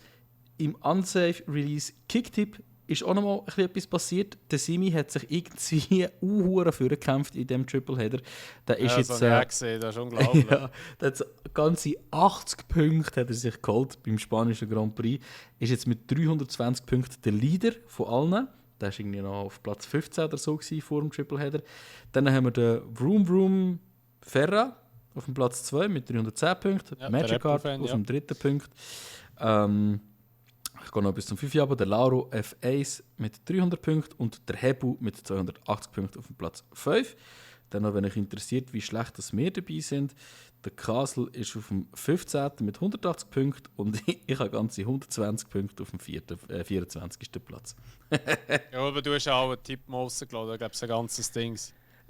im Unsafe Release Kicktipp ist auch noch mal etwas passiert. Der Simi hat sich irgendwie vorgekämpft in diesem Tripleheader. Der ist jetzt... gesehen, das ist unglaublich. Ja, der hat ganze 80 Punkte hat er sich geholt beim spanischen Grand Prix. Ist jetzt mit 320 Punkten der Leader von allen. Der war irgendwie noch auf Platz 15 oder so vor dem Tripleheader. Dann haben wir den Vroom Vroom Ferra auf dem Platz 2 mit 310 Punkten. Ja, Magikarp auf dem 3. Punkt. Ich gehe noch bis zum 5. aber der Lauro F1 mit 300 Punkten und der Hebu mit 280 Punkten auf dem Platz 5. Dann noch, wenn euch interessiert, wie schlecht das wir dabei sind. Der Castle ist auf dem 15. mit 180 Punkten und ich habe ganze 120 Punkte auf dem 24. Platz. Ja, aber du hast auch einen Tipp rausgeladen, ich glaube, es ist ein ganzes Ding.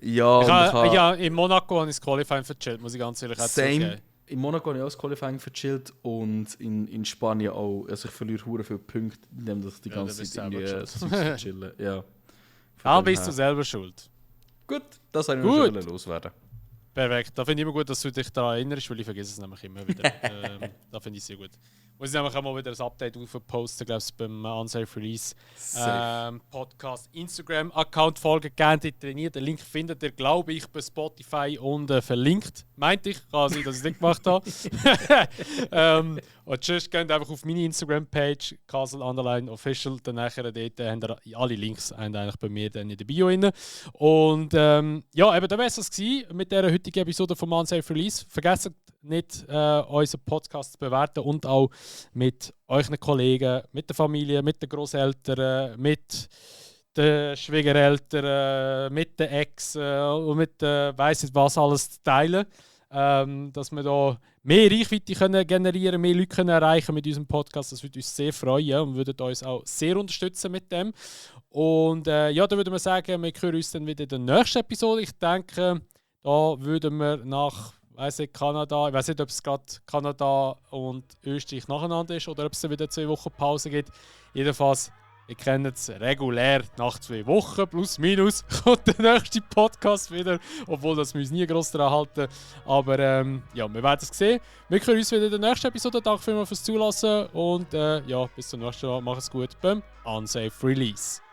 Ja, in Monaco habe ich das Qualifying verchillt, muss ich ganz ehrlich sagen. In Monaco habe ich auch das Qualifying verchillt und in Spanien auch. Also ich verliere hure viele Punkte, indem ich die ganze Zeit irgendwie verchillen. Ja. Ah, bist du selber schuld. Gut, das habe ich noch schon loswerden. Perfekt, da finde ich immer gut, dass du dich daran erinnerst, weil ich vergesse es nämlich immer wieder. Da finde ich sehr gut. Muss ich nämlich auch mal wieder ein Update aufposten, glaube ich, beim Unsafe Release Podcast Instagram-Account folgen. Gerne trainiert. Den Link findet ihr, glaube ich, bei Spotify und verlinkt. Meinte ich, kann sein, dass ich es nicht gemacht habe. Und sonst geht einfach auf meine Instagram-Page, Castle_Official. Dann nachher dort haben ihr alle Links eigentlich bei mir dann in der Bio rein. Und ja, eben, das war es mit dieser heutigen Episode vom Unsafe Release. Vergesst nicht, unseren Podcast zu bewerten und auch mit euren Kollegen, mit der Familie, mit den Grosseltern, mit den Schwiegereltern, mit den Ex und mit weiss nicht was alles zu teilen. Dass wir da mehr Reichweite können generieren, mehr Leute können erreichen mit unserem Podcast. Das würde uns sehr freuen und würde uns auch sehr unterstützen mit dem. Und ja, da würde man sagen, wir hören uns dann wieder in der nächsten Episode. Ich denke, da würden wir nach Kanada, ich weiß nicht, ob es gerade Kanada und Österreich nacheinander ist oder ob es dann wieder 2 Wochen Pause gibt. Jedenfalls, ihr kennt es regulär, nach 2 Wochen plus minus kommt der nächste Podcast wieder, obwohl das wir uns nie gross daran halten. Aber ja, wir werden es sehen. Wir hören uns wieder in der nächsten Episode. Danke vielmals fürs Zulassen und ja, bis zum nächsten Mal. Macht es gut beim Unsafe Release.